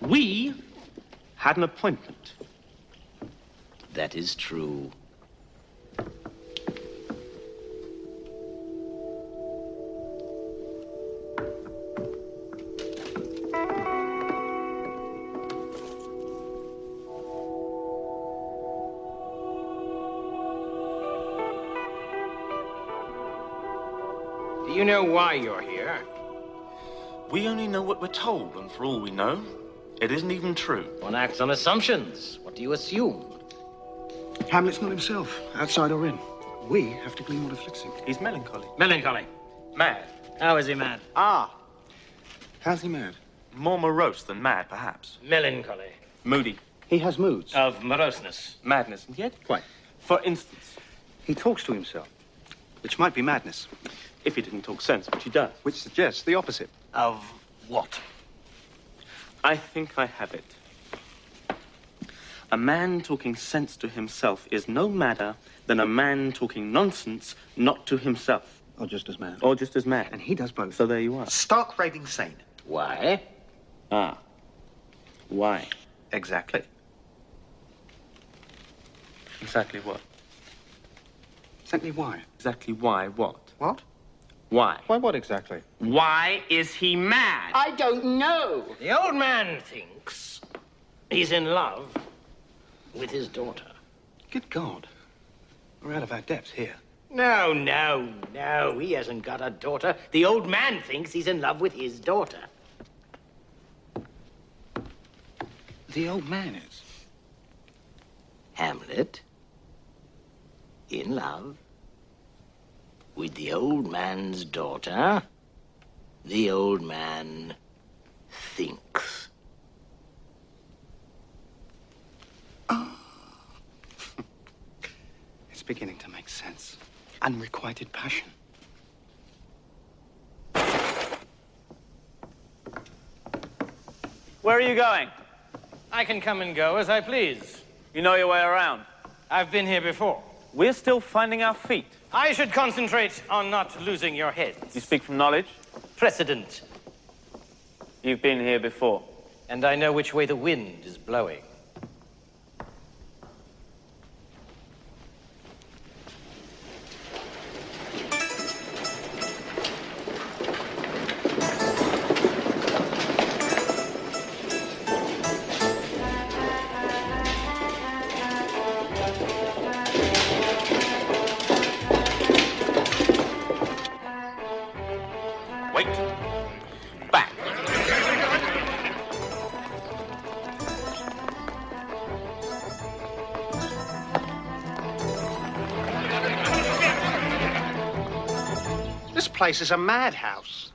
A: We had an appointment.
C: That is true. Do you know why you're here?
A: We only know what we're told, and for all we know, it isn't even true.
C: One acts on assumptions. What do you assume?
I: Hamlet's not himself, outside or in. We have to glean what afflicts him.
A: He's melancholy.
C: Melancholy.
A: Mad.
C: How is he mad?
A: Ah.
I: How's he mad?
A: More morose than mad, perhaps.
C: Melancholy.
A: Moody.
I: He has moods.
C: Of moroseness.
A: Madness. And yet?
I: Quite.
A: For instance.
I: He talks to himself, which might be madness.
A: If he didn't talk sense, which he does.
I: Which suggests the opposite.
C: Of what?
A: I think I have it. A man talking sense to himself is no madder than a man talking nonsense not to himself.
I: Or just as mad.
A: Or just as mad.
I: And he does both.
A: So there you are.
I: Stark raving sane.
C: Why?
A: Ah. Why?
I: Exactly.
A: Exactly what?
I: Exactly why?
A: Exactly why what?
I: What?
A: Why?
I: Why what exactly?
A: Why is he mad?
C: I don't know. The old man thinks he's in love with his daughter.
I: Good God. We're out of our depth here.
C: No, no, no. He hasn't got a daughter. The old man thinks he's in love with his daughter.
I: The old man is.
C: Hamlet, in love with the old man's daughter, the old man thinks.
I: It's beginning to make sense. Unrequited passion.
A: Where are you going?
C: I can come and go as I please.
A: You know your way around.
C: I've been here before.
A: We're still finding our feet.
C: I should concentrate on not losing your head.
A: You speak from knowledge?
C: Precedent.
A: You've been here before.
C: And I know which way the wind is blowing.
A: Wait. Back.
I: This place is a madhouse.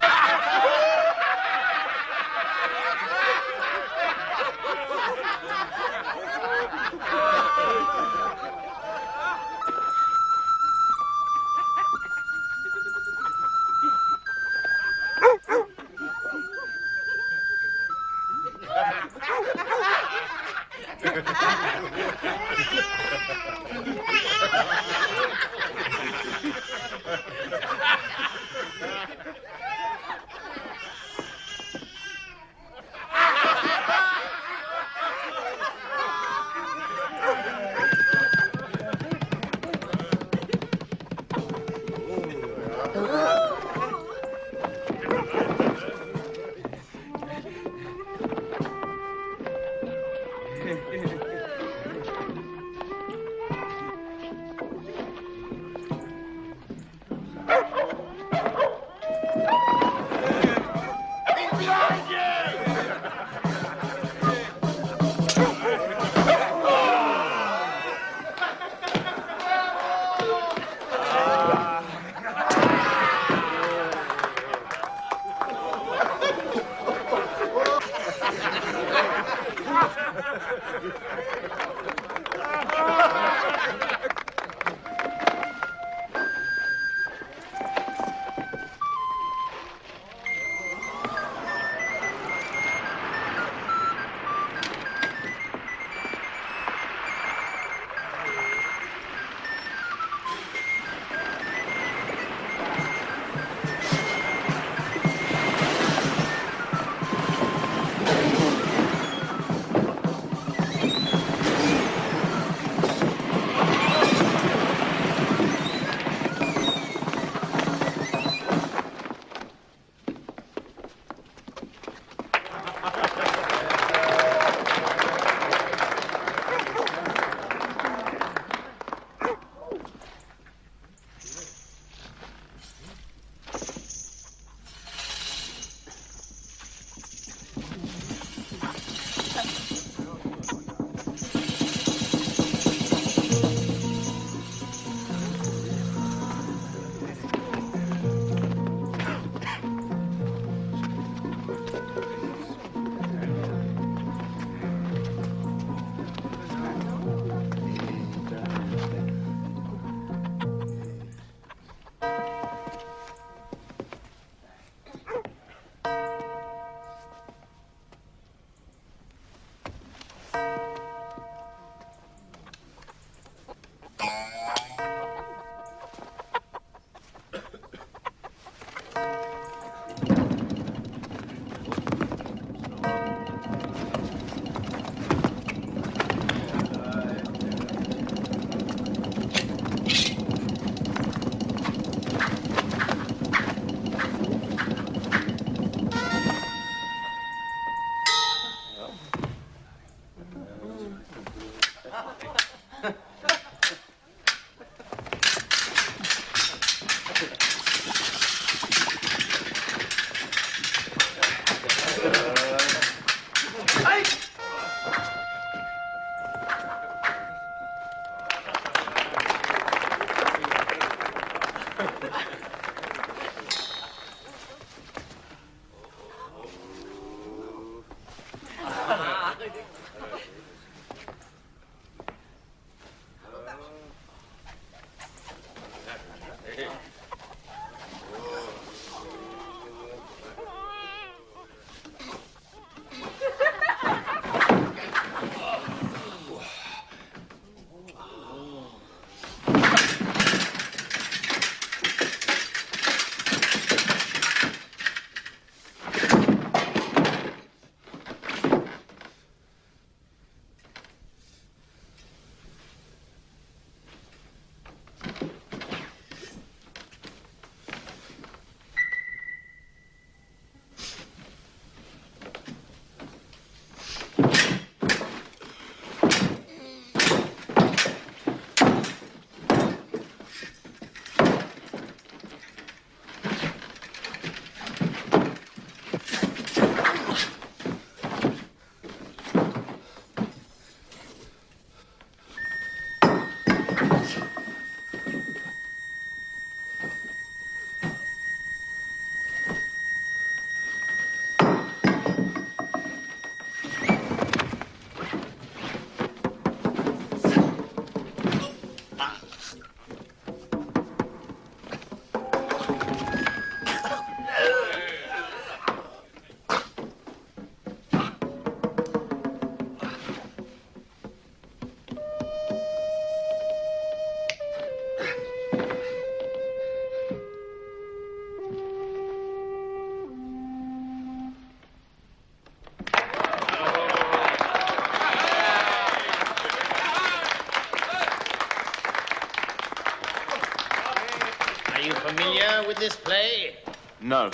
C: Are you familiar with this play?
A: No.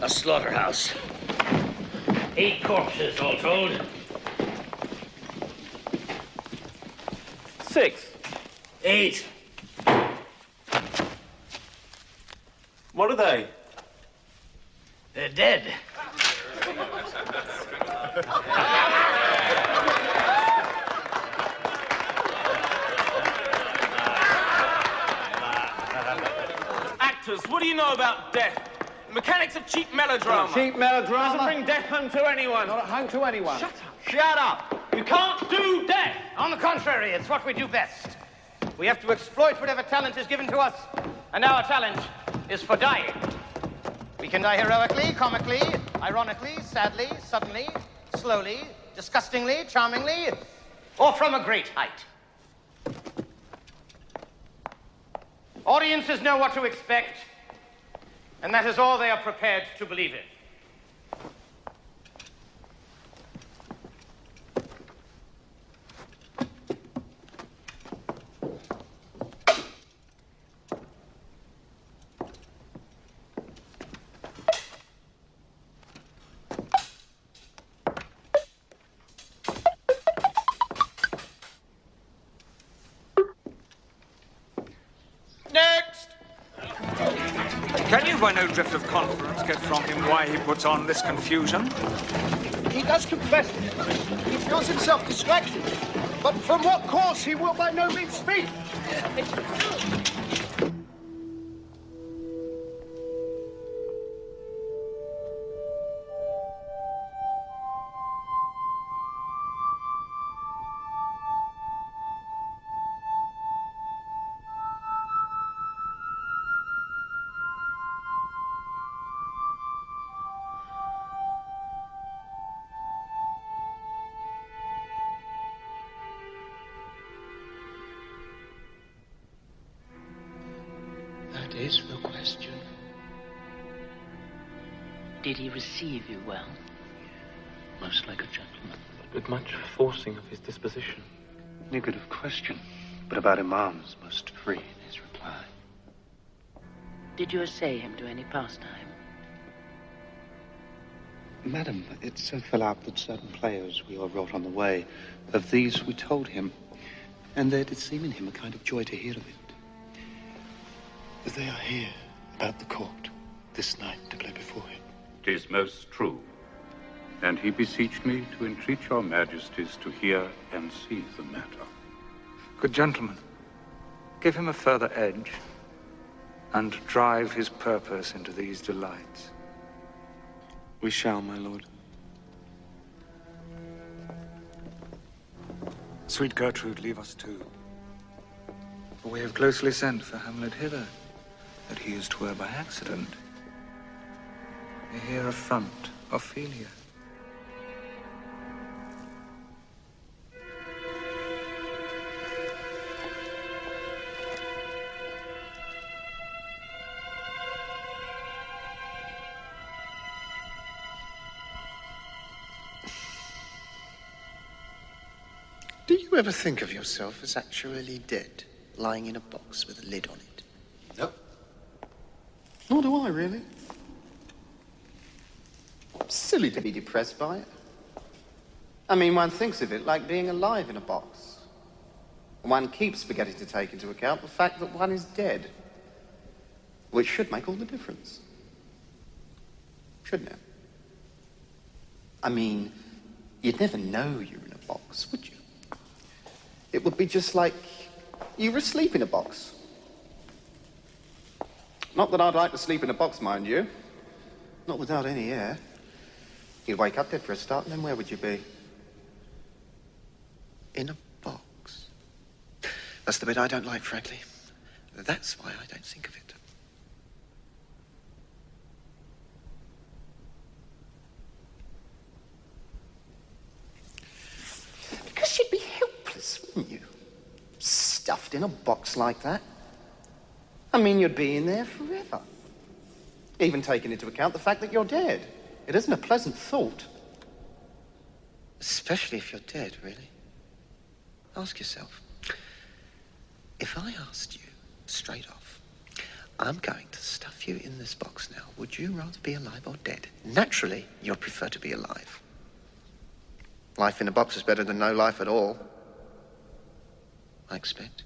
C: A slaughterhouse. 8 corpses, all told.
A: 6.
C: 8.
A: What are they?
C: They're dead.
A: Actors, what do you know about death? The mechanics of cheap melodrama.
I: Cheap melodrama?
A: Doesn't bring death home to anyone.
I: Not at home to anyone.
A: Shut up. Shut up. You can't do death.
C: On the contrary, it's what we do best. We have to exploit whatever talent is given to us, and our talent is for dying. We can die heroically, comically, ironically, sadly, suddenly, slowly, disgustingly, charmingly, or from a great height. Audiences know what to expect, and that is all they are prepared to believe in.
F: Can you, by no drift of conference, get from him why he puts on this confusion?
I: He does confess. He feels himself distracted. But from what cause he will by no means speak.
E: That is the question.
B: Did he receive you well?
E: Most like a gentleman.
G: With much forcing of his disposition.
D: Negative question, but about Imam's most free in his reply.
B: Did you essay him to any pastime?
G: Madam, it so fell out that certain players we all wrought on the way, of these we told him, and there did seem in him a kind of joy to hear of it. They are here, about the court, this night to play before him.
J: 'Tis most true. And he beseeched me to entreat your majesties to hear and see the matter.
F: Good gentlemen, give him a further edge, and drive his purpose into these delights.
A: We shall, my lord.
F: Sweet Gertrude, leave us too. For we have closely sent for Hamlet hither, that he is 'twere by accident. We hear affront, Ophelia.
I: Do you ever think of yourself as actually dead, lying in a box with a lid on it?
A: No.
I: Nor do I, really. Silly to be depressed by it. I mean, one thinks of it like being alive in a box. One keeps forgetting to take into account the fact that one is dead, which should make all the difference. Shouldn't it? I mean, you'd never know you're in a box, would you? It would be just like you were asleep in a box. Not that I'd like to sleep in a box, mind you. Not without any air. You'd wake up there for a start, and then where would you be? In a box. That's the bit I don't like, frankly. That's why I don't think of it. Because you'd be helpless, wouldn't you? Stuffed in a box like that. I mean, you'd be in there forever. Even taking into account the fact that you're dead. It isn't a pleasant thought. Especially if you're dead, really. Ask yourself. If I asked you straight off, I'm going to stuff you in this box now, would you rather be alive or dead? Naturally, you'd prefer to be alive. Life in a box is better than no life at all, I expect.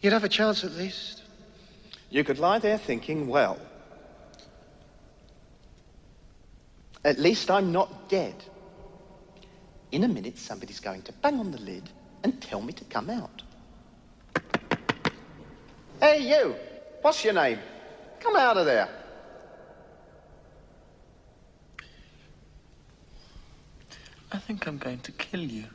I: You'd have a chance at least. You could lie there thinking, well, at least I'm not dead. In a minute, somebody's going to bang on the lid and tell me to come out. Hey, you! What's your name? Come out of there.
A: I think I'm going to kill you.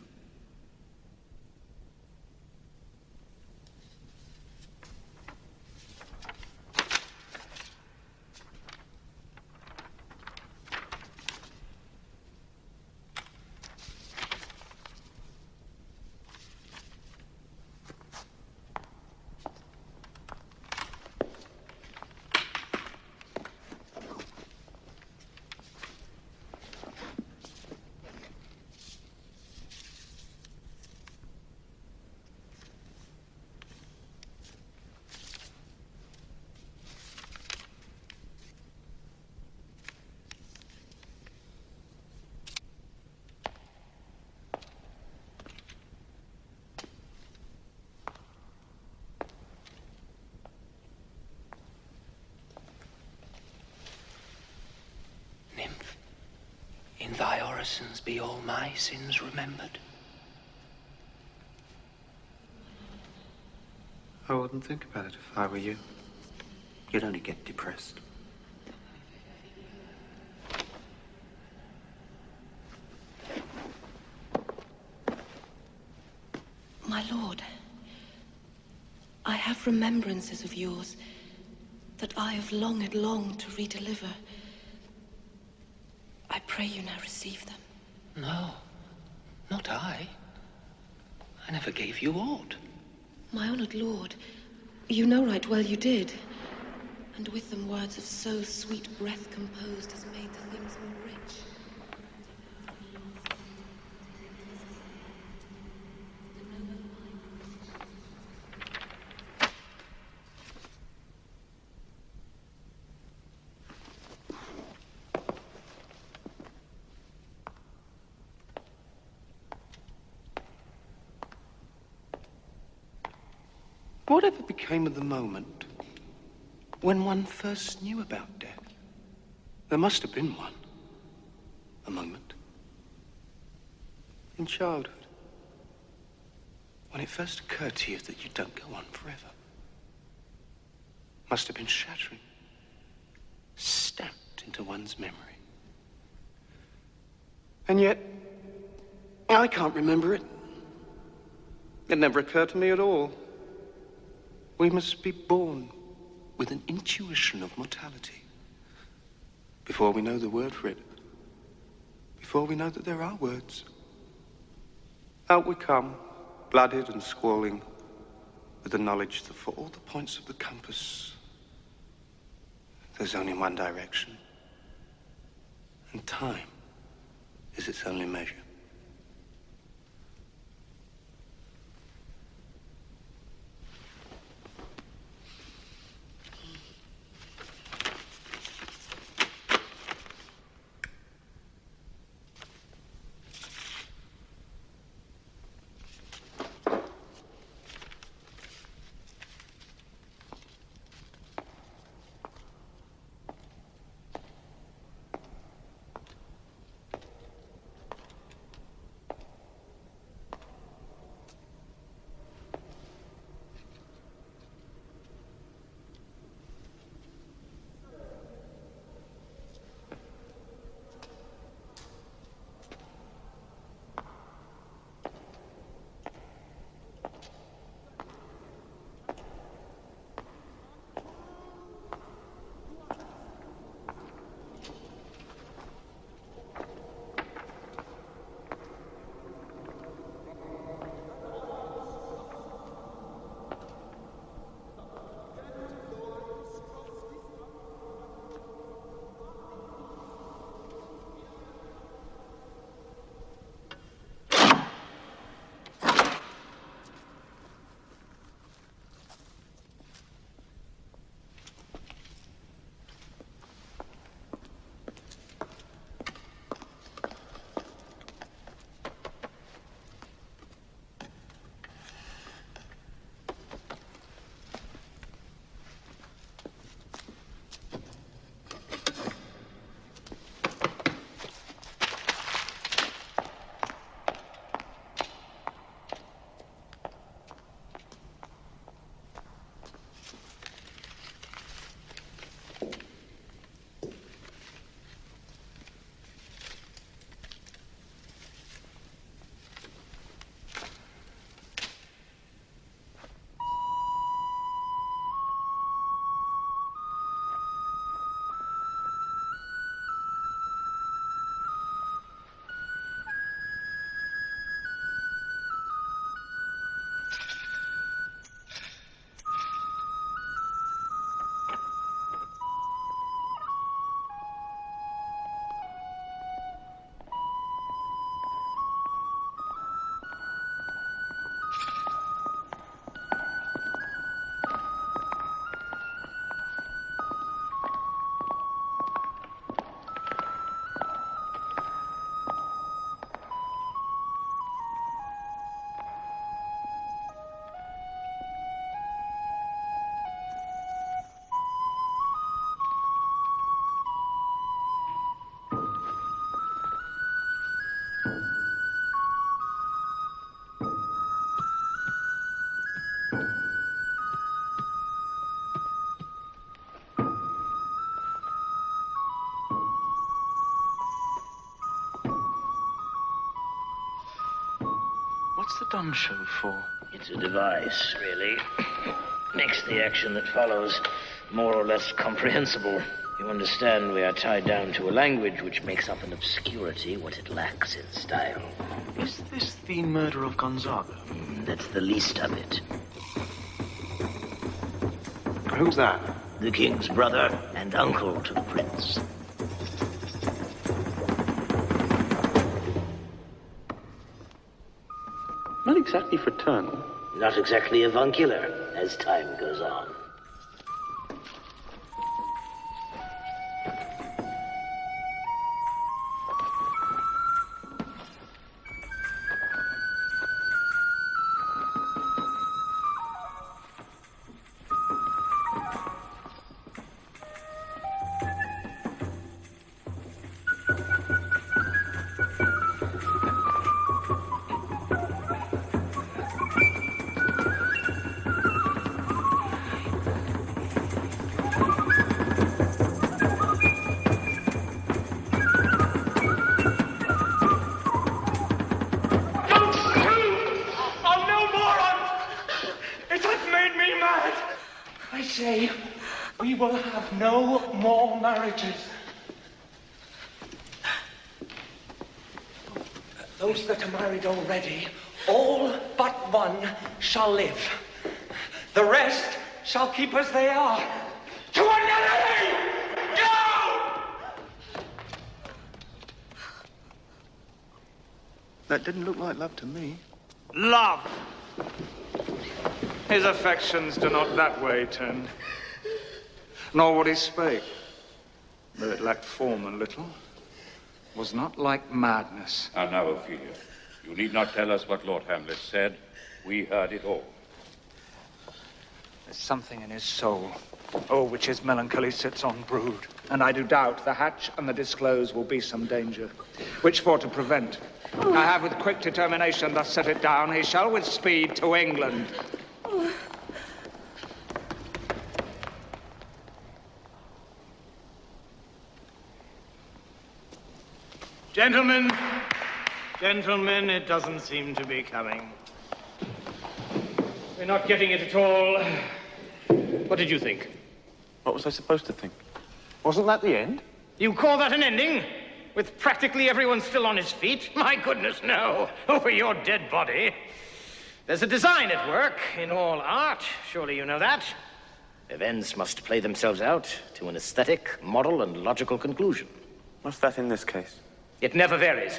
E: In thy orisons be all my sins remembered.
G: I wouldn't think about it if I were you. You'd only get depressed.
K: My lord, I have remembrances of yours that I have longed to redeliver. I pray you now receive them.
E: No, not I. I never gave you aught.
K: My honored lord, you know right well you did. And with them words of so sweet breath composed as made the things more rich.
I: Whatever became of the moment when one first knew about death? There must have been one. A moment. In childhood. When it first occurred to you that you don't go on forever. Must have been shattering. Stamped into one's memory. And yet, I can't remember it. It never occurred to me at all. We must be born with an intuition of mortality before we know the word for it, before we know that there are words. Out we come, blooded and squalling, with the knowledge that for all the points of the compass, there's only one direction, and time is its only measure.
A: What's the dumb show for?
E: It's a device, really. Makes the action that follows more or less comprehensible. You understand, we are tied down to a language which makes up in obscurity what it lacks in style.
A: Is this the murder of Gonzaga?
E: That's the least of it.
A: Who's that?
E: The king's brother and uncle to the prince.
A: Not exactly fraternal.
E: Not exactly avuncular, as time goes on.
F: We will have no more marriages. Those that are married already, all but one, shall live. The rest shall keep as they are. To another! Go!
A: That didn't look like love to me.
F: Love! His affections do not that way tend. Nor what he spake, though it lacked form a little, was not like madness.
J: And now, Ophelia, you need not tell us what Lord Hamlet said. We heard it all.
F: There's something in his soul, which his melancholy sits on brood. And I do doubt the hatch and the disclose will be some danger, which for to prevent. I have with quick determination thus set it down, he shall with speed to England.
C: Gentlemen, it doesn't seem to be coming. We're not getting it at all. What did you think?
A: What was I supposed to think? Wasn't that the end?
C: You call that an ending? With practically everyone still on his feet? My goodness, no. Over your dead body. There's a design at work in all art. Surely you know that. Events must play themselves out to an aesthetic, moral, and logical conclusion.
A: What's that in this case?
C: It never varies.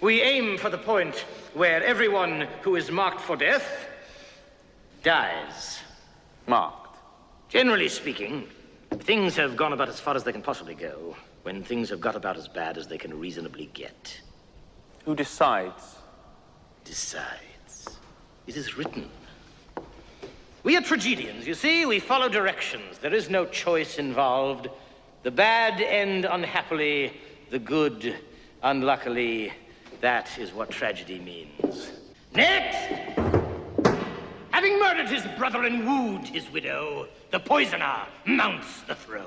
C: We aim for the point where everyone who is marked for death dies.
A: Marked?
C: Generally speaking, things have gone about as far as they can possibly go, when things have got about as bad as they can reasonably get.
A: Who decides?
C: Decides. It is written. We are tragedians, you see. We follow directions. There is no choice involved. The bad end unhappily, the good unluckily. That is what tragedy means. Next! Having murdered his brother and wooed his widow, the poisoner mounts the throne.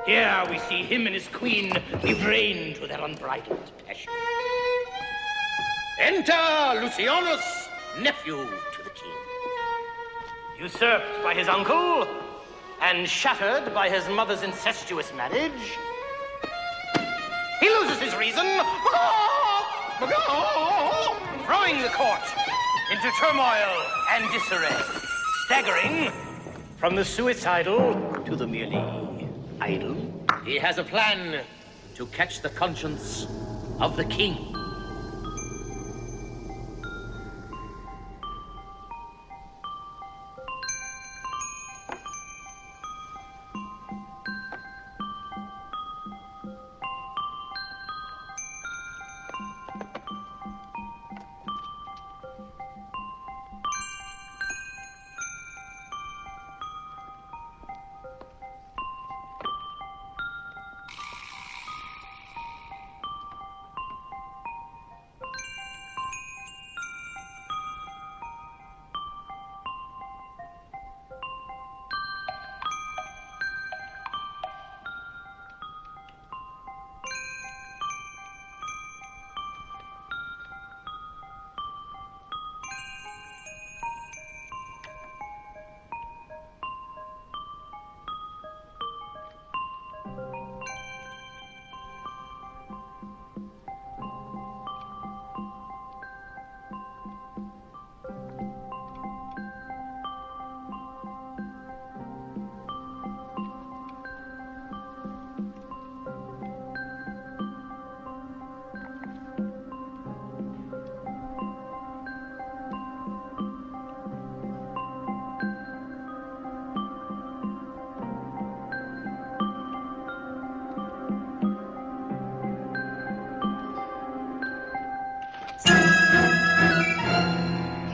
C: Here we see him and his queen give rein to their unbridled passion. Enter Lucianus, nephew to the king. Usurped by his uncle and shattered by his mother's incestuous marriage, he loses his reason, throwing the court into turmoil and disarray, staggering from the suicidal to the merely idle. He has a plan to catch the conscience of the king.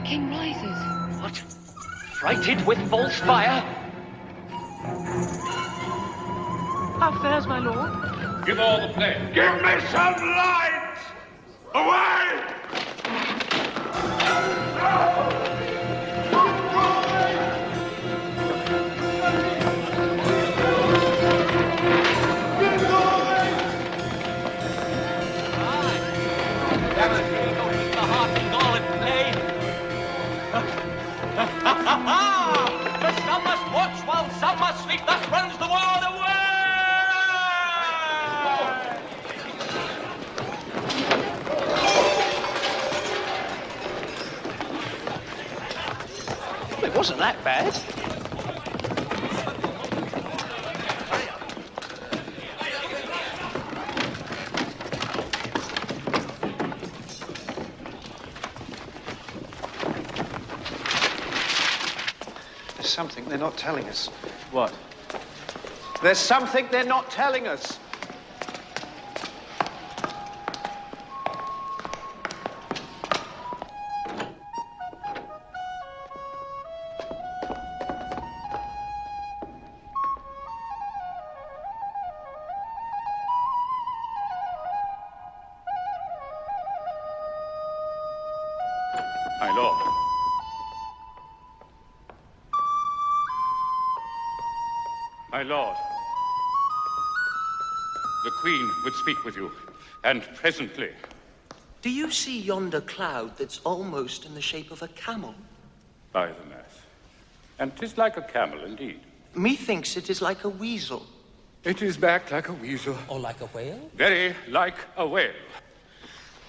K: king rises.
C: What? Frighted with false fire?
B: How fares my lord?
J: Give all the play.
F: Give me some light! Away!
C: The some must watch while some must sleep. Thus runs the world away!
A: It wasn't that bad.
I: There's something they're not telling us.
A: What?
I: There's something they're not telling us.
J: My lord. My lord. The Queen would speak with you, and presently.
C: Do you see yonder cloud that's almost in the shape of a camel?
J: By the mass. And 'tis like a camel indeed.
C: Methinks it is like a weasel.
J: It is backed like a weasel.
C: Or like a whale?
J: Very like a whale.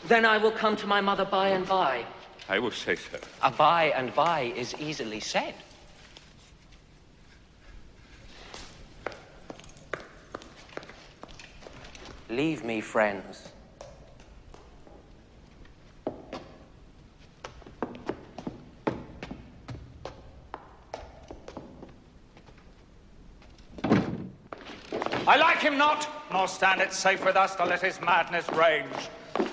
B: Then I will come to my mother by and by.
J: I will say so.
B: A by and by is easily said. Leave me, friends.
F: I like him not, nor stand it safe with us to let his madness range.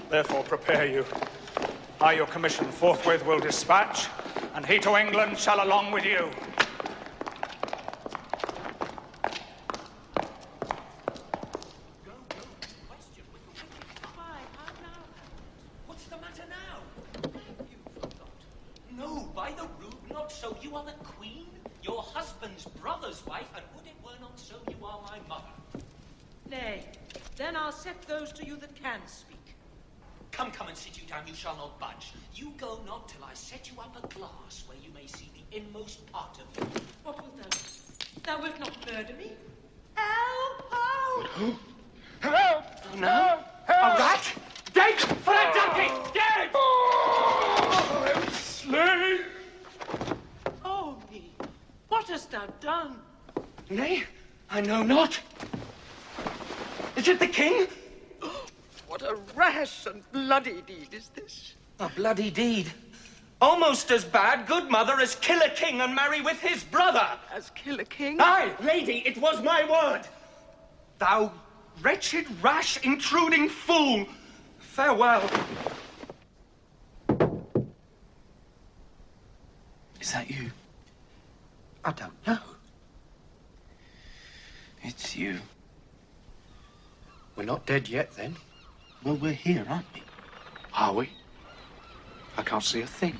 F: Therefore prepare you. I your commission forthwith will dispatch, and he to England shall along with you.
C: What's the matter now? You forgot. No, by the rood, not so. You are the Queen, your husband's brother's wife, and would it were not so, you are my mother.
B: Nay, then I'll set those to you that can speak.
C: Come, come and sit you down, you shall not budge. You go not till I set you up a glass where you may see the inmost part of you.
B: What wilt thou do? Thou wilt not murder me? Help! Help!
F: Help!
C: Oh, no? A rat? Dead! For a donkey! Dead!
F: Oh, I'm slain!
B: Oh, me! What hast thou done?
C: Nay, I know not. Is it the king?
B: What a rash and bloody deed is this?
C: A bloody deed. Almost as bad, good mother, as kill a king and marry with his brother.
B: As kill a king?
C: Aye, lady, it was my word. Thou wretched, rash, intruding fool. Farewell.
A: Is that you?
I: I don't know.
A: It's you.
I: We're not dead yet, then.
A: Well, we're here, aren't we?
I: Are we? I can't see a thing.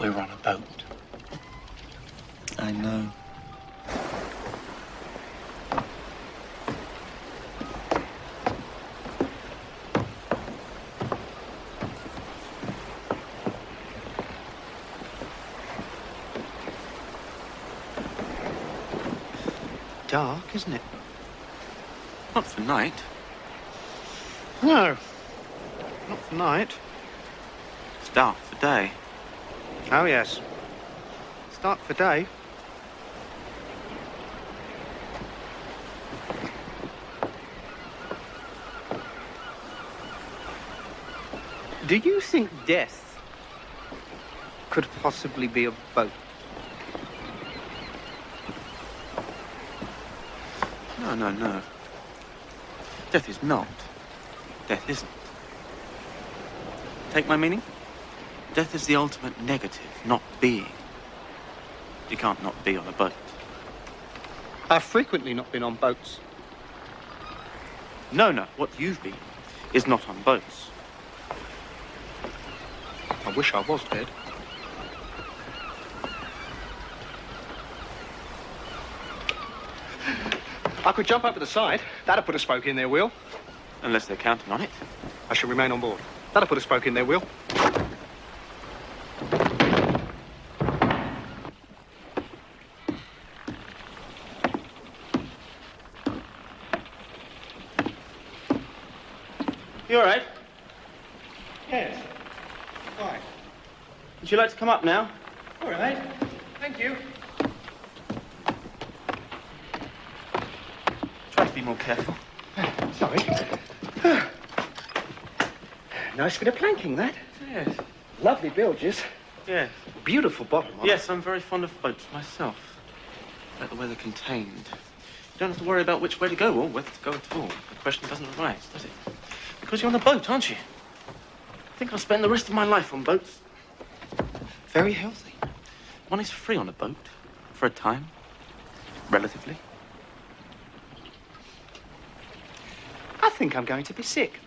A: We're on a boat. I know.
I: Dark, isn't it?
A: Not for night.
I: No. Not for night.
A: It's dark for day.
I: Oh, yes.
A: It's
I: dark for day. Do you think death could possibly be a boat?
A: No, no, no. Death is not. Death isn't. Take my meaning? Death is the ultimate negative, not being. You can't not be on a boat.
I: I've frequently not been on boats.
A: No, no. What you've been is not on boats.
I: I wish I was dead. I could jump over the side. That'd put a spoke in their wheel.
A: Unless they're counting on it.
I: I shall remain on board. That'll put a spoke in their wheel.
A: You all right?
I: Yes. Why?
A: Would you like to come up now?
I: All right. Thank you.
A: Try to be more careful.
I: Sorry. Nice bit of planking, that.
A: Yes.
I: Lovely bilges.
A: Yes.
I: Beautiful bottom.
A: Yes, I'm very fond of boats myself. I like the way they're contained. You don't have to worry about which way to go or whether to go at all. The question doesn't arise, does it? Because you're on a boat, aren't you? I think I'll spend the rest of my life on boats. Very healthy. One is free on a boat. For a time. Relatively.
I: I think I'm going to be sick.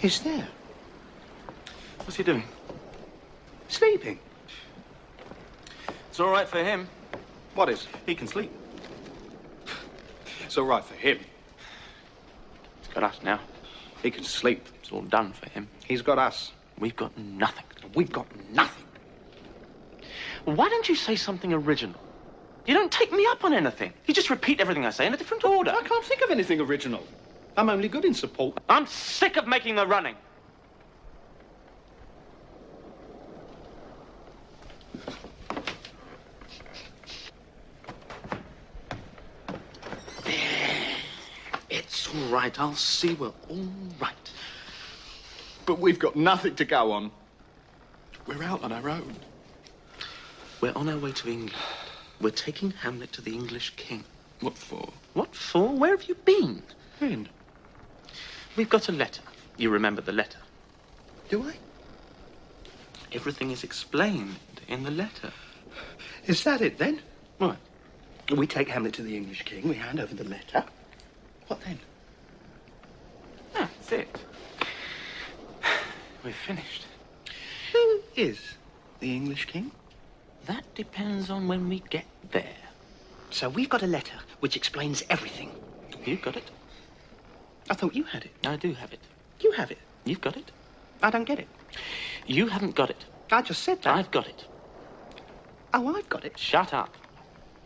I: He's there.
A: What's he doing?
I: Sleeping.
A: It's all right for him.
I: What is?
A: He can sleep.
I: It's all right for him.
A: He's got us now.
I: He can sleep.
A: It's all done for him.
I: He's got us.
A: We've got nothing.
I: We've got nothing.
A: Why don't you say something original? You don't take me up on anything. You just repeat everything I say in a different order.
I: I can't think of anything original. I'm only good in support.
A: I'm sick of making the running. It's all right. I'll see we're all right.
I: But we've got nothing to go on. We're out on our own.
A: We're on our way to England. We're taking Hamlet to the English king.
I: What for?
A: What for? Where have you been?
I: When?
A: We've got a letter. You remember the letter?
I: Do I?
A: Everything is explained in the letter.
I: Is that it, then?
A: What?
I: We take Hamlet to the English king, we hand over the letter. What then?
A: Ah, that's it. We've finished.
I: Who is the English king?
A: That depends on when we get there.
I: So we've got a letter which explains everything.
A: You've got it.
I: I thought you had it.
A: I do have it.
I: You have it.
A: You've got it.
I: I don't get it.
A: You haven't got it.
I: I just said that.
A: I've got it.
I: Oh, I've got it.
A: Shut up.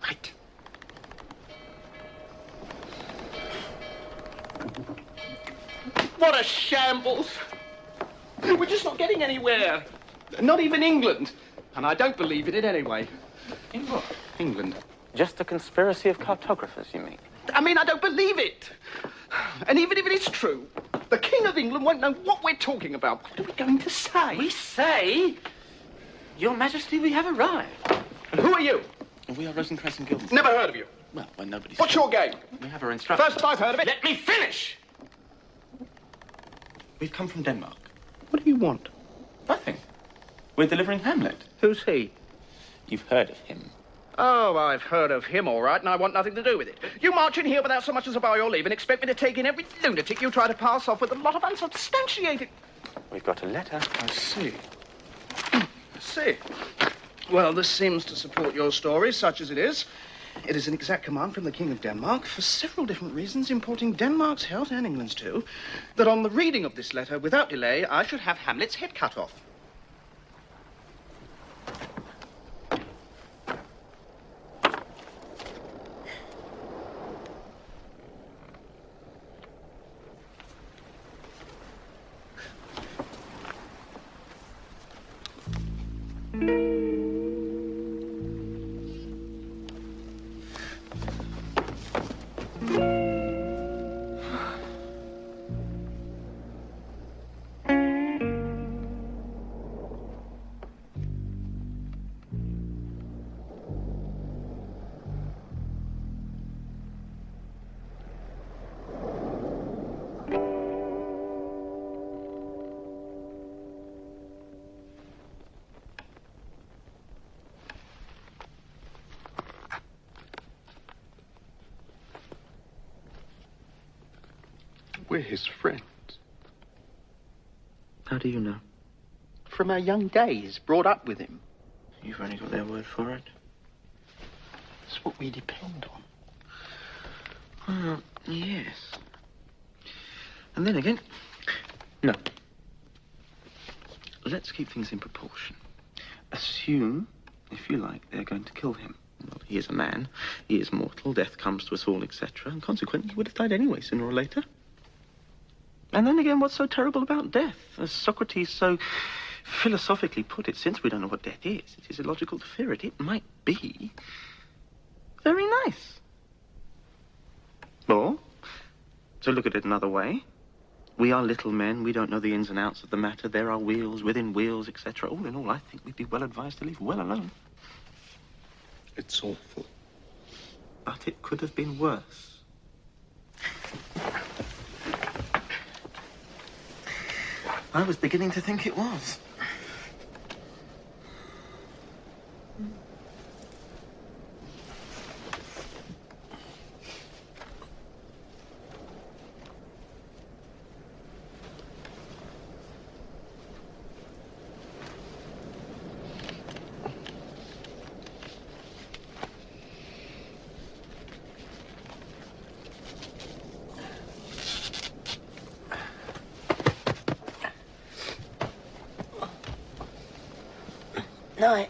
I: Right. What a shambles. We're just not getting anywhere. Not even England. And I don't believe in it anyway.
A: In what?
I: England.
A: Just a conspiracy of cartographers, you mean?
I: I mean, I don't believe it. And even if it is true, the King of England won't know what we're talking about. What are we going to say?
A: We say, Your Majesty, we have arrived.
I: And who are you?
A: We are Rosencrantz Guildenstern.
I: Never heard of you.
A: Well, when nobody's...
I: What's your game?
A: We have our instructions.
I: First I've heard of it.
A: Let me finish! We've come from Denmark.
I: What do you want?
A: Nothing. We're delivering Hamlet.
I: Who's he?
A: You've heard of him.
I: Oh, I've heard of him, all right, and I want nothing to do with it. You march in here without so much as a bow your leave and expect me to take in every lunatic you try to pass off with a lot of unsubstantiated...
A: We've got a letter.
I: I see. I see. Well, this seems to support your story, such as it is. It is an exact command from the King of Denmark, for several different reasons, importing Denmark's health and England's too, that on the reading of this letter, without delay, I should have Hamlet's head cut off.
G: We're his friends.
A: How do you know?
I: From our young days, brought up with him.
A: You've only got their word for it.
I: It's what we depend
A: on. Yes. And then again, no. Let's keep things in proportion. Assume, if you like, they're going to kill him. Well, he is a man, he is mortal, death comes to us all, etc. And consequently, he would have died anyway, sooner or later. And then again, what's so terrible about death? As Socrates so philosophically put it, since we don't know what death is, it is illogical to fear it. It might be very nice. Or, to look at it another way, we are little men, we don't know the ins and outs of the matter. There are wheels within wheels, etc. All in all, I think we'd be well advised to leave well alone.
G: It's awful.
A: But it could have been worse. I was beginning to think it was.
B: Night.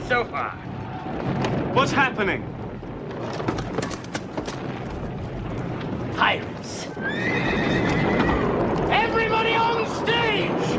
C: So far.
A: What's happening?
C: Pirates. Everybody on stage!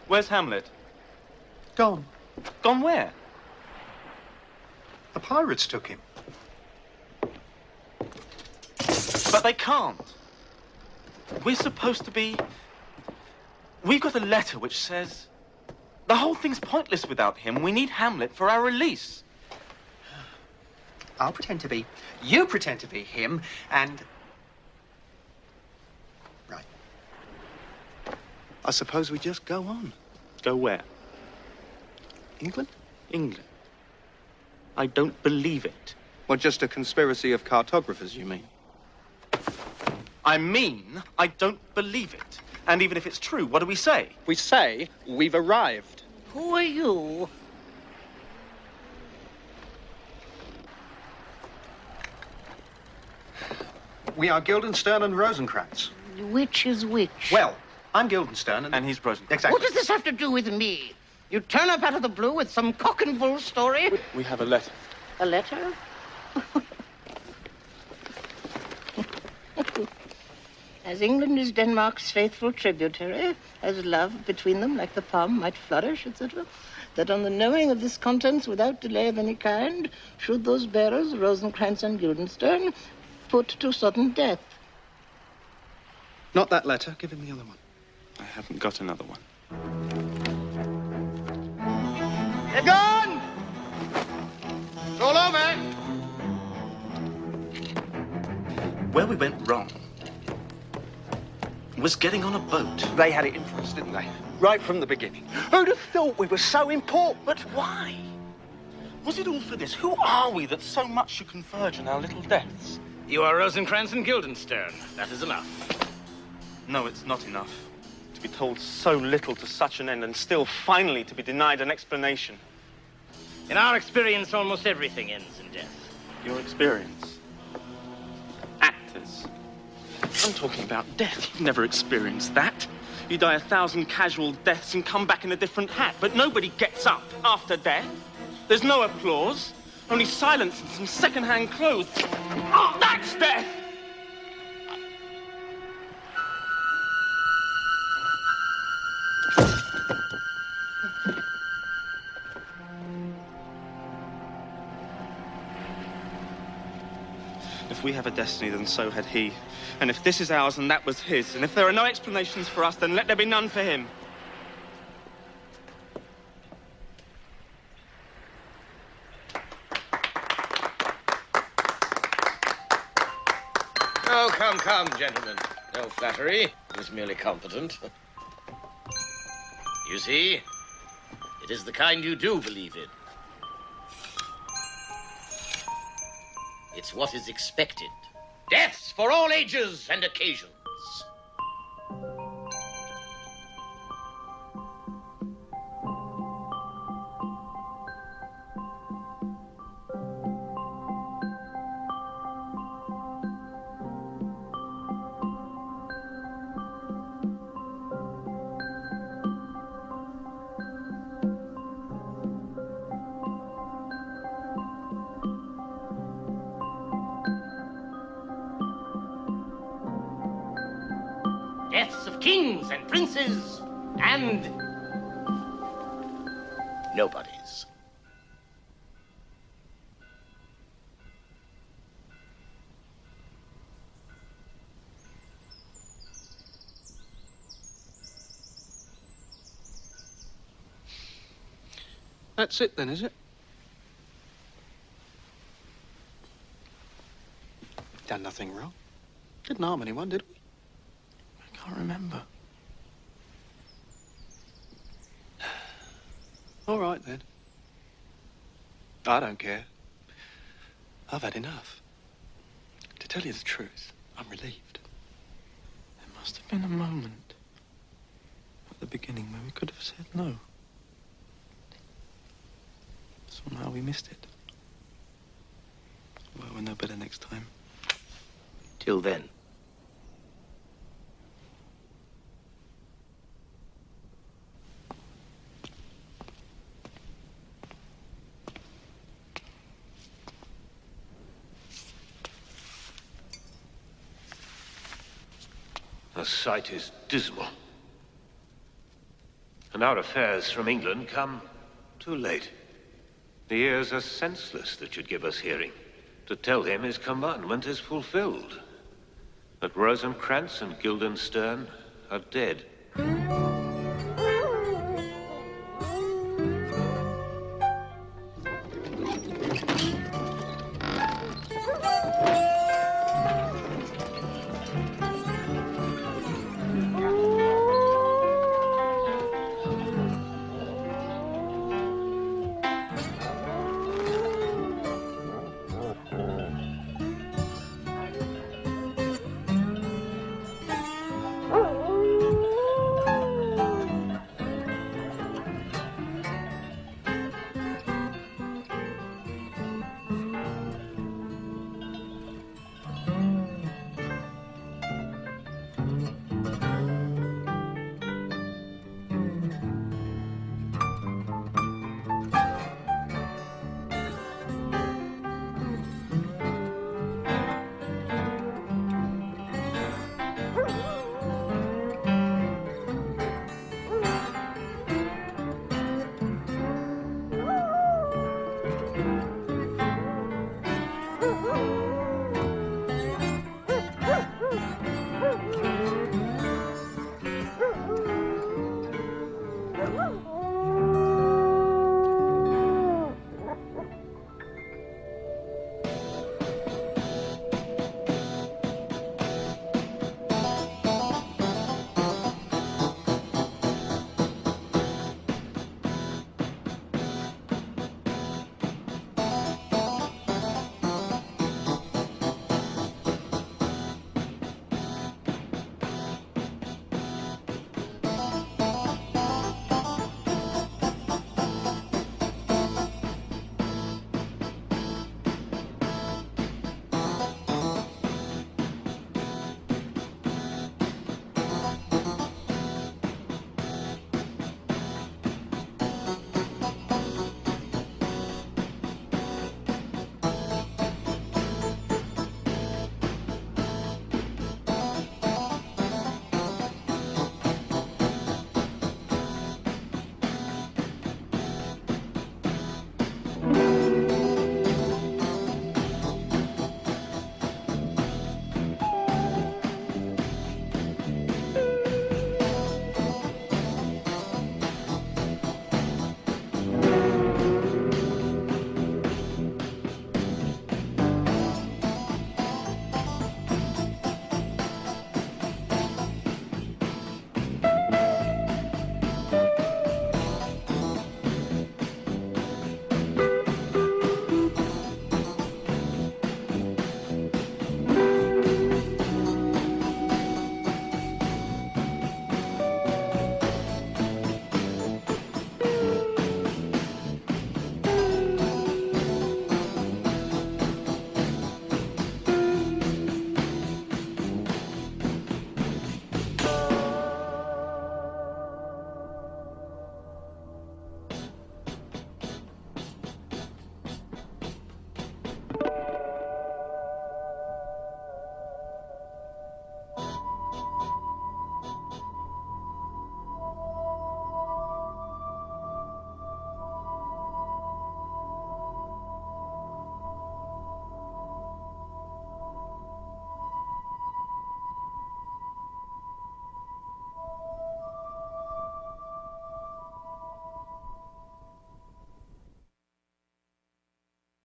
A: Where's Hamlet?
I: Gone.
A: Gone where?
I: The pirates took him.
A: But they can't. We're supposed to be... We've got a letter which says... The whole thing's pointless without him. We need Hamlet for our release.
I: I'll pretend to be. You pretend to be him, and... Right.
A: I suppose we just go on. Go where?
I: England?
A: England. I don't believe it.
G: Well, just a conspiracy of cartographers, you mean?
A: I mean, I don't believe it. And even if it's true, what do we say?
G: We say we've arrived.
B: Who are you?
I: We are Guildenstern and Rosencrantz.
B: Which is which?
I: Well, I'm Guildenstern and
A: he's Rosencrantz.
I: Exactly.
B: What does this have to do with me? You turn up out of the blue with some cock and bull story?
A: We have a letter.
B: A letter? As England is Denmark's faithful tributary, as love between them like the palm might flourish, etc., that on the knowing of this contents without delay of any kind, should those bearers, Rosencrantz and Guildenstern, put to sudden death.
G: Not that letter. Give him the other one.
A: I haven't got another one.
C: They're gone! It's all over.
A: Where we went wrong was getting on a boat.
I: They had it in for us, didn't they? Right from the beginning. Who'd have thought we were so important?
A: But why? Was it all for this? Who are we that so much should converge in our little deaths?
C: You are Rosencrantz and Guildenstern. That is enough.
A: No, it's not enough. To be told so little to such an end and still finally to be denied an explanation.
C: In our experience, almost everything ends in death.
A: Your experience? Actors. I'm talking about death. You've never experienced that. You die 1,000 casual deaths and come back in a different hat, but nobody gets up after death. There's no applause, only silence and some second-hand clothes. Oh, that's death! If we have a destiny, then so had he. And if this is ours, and that was his. And if there are no explanations for us, then let there be none for him.
C: Oh, come, gentlemen. No flattery. It is merely competent. You see, it is the kind you do believe in. It's what is expected. Deaths for all ages and occasions. Deaths of kings and princes and nobodies.
G: That's it then, is it? Done nothing wrong. Didn't harm anyone, did we?
A: I can't remember.
G: All right, then. I don't care. I've had enough. To tell you the truth, I'm relieved.
A: There must have been a moment at the beginning where we could have said no. Somehow we missed it. Well, we'll know better next time.
C: Till then.
J: The sight is dismal.
L: And our affairs from England come too late. The ears are senseless that should give us hearing. To tell him his commandment is fulfilled. That Rosencrantz and Guildenstern are dead.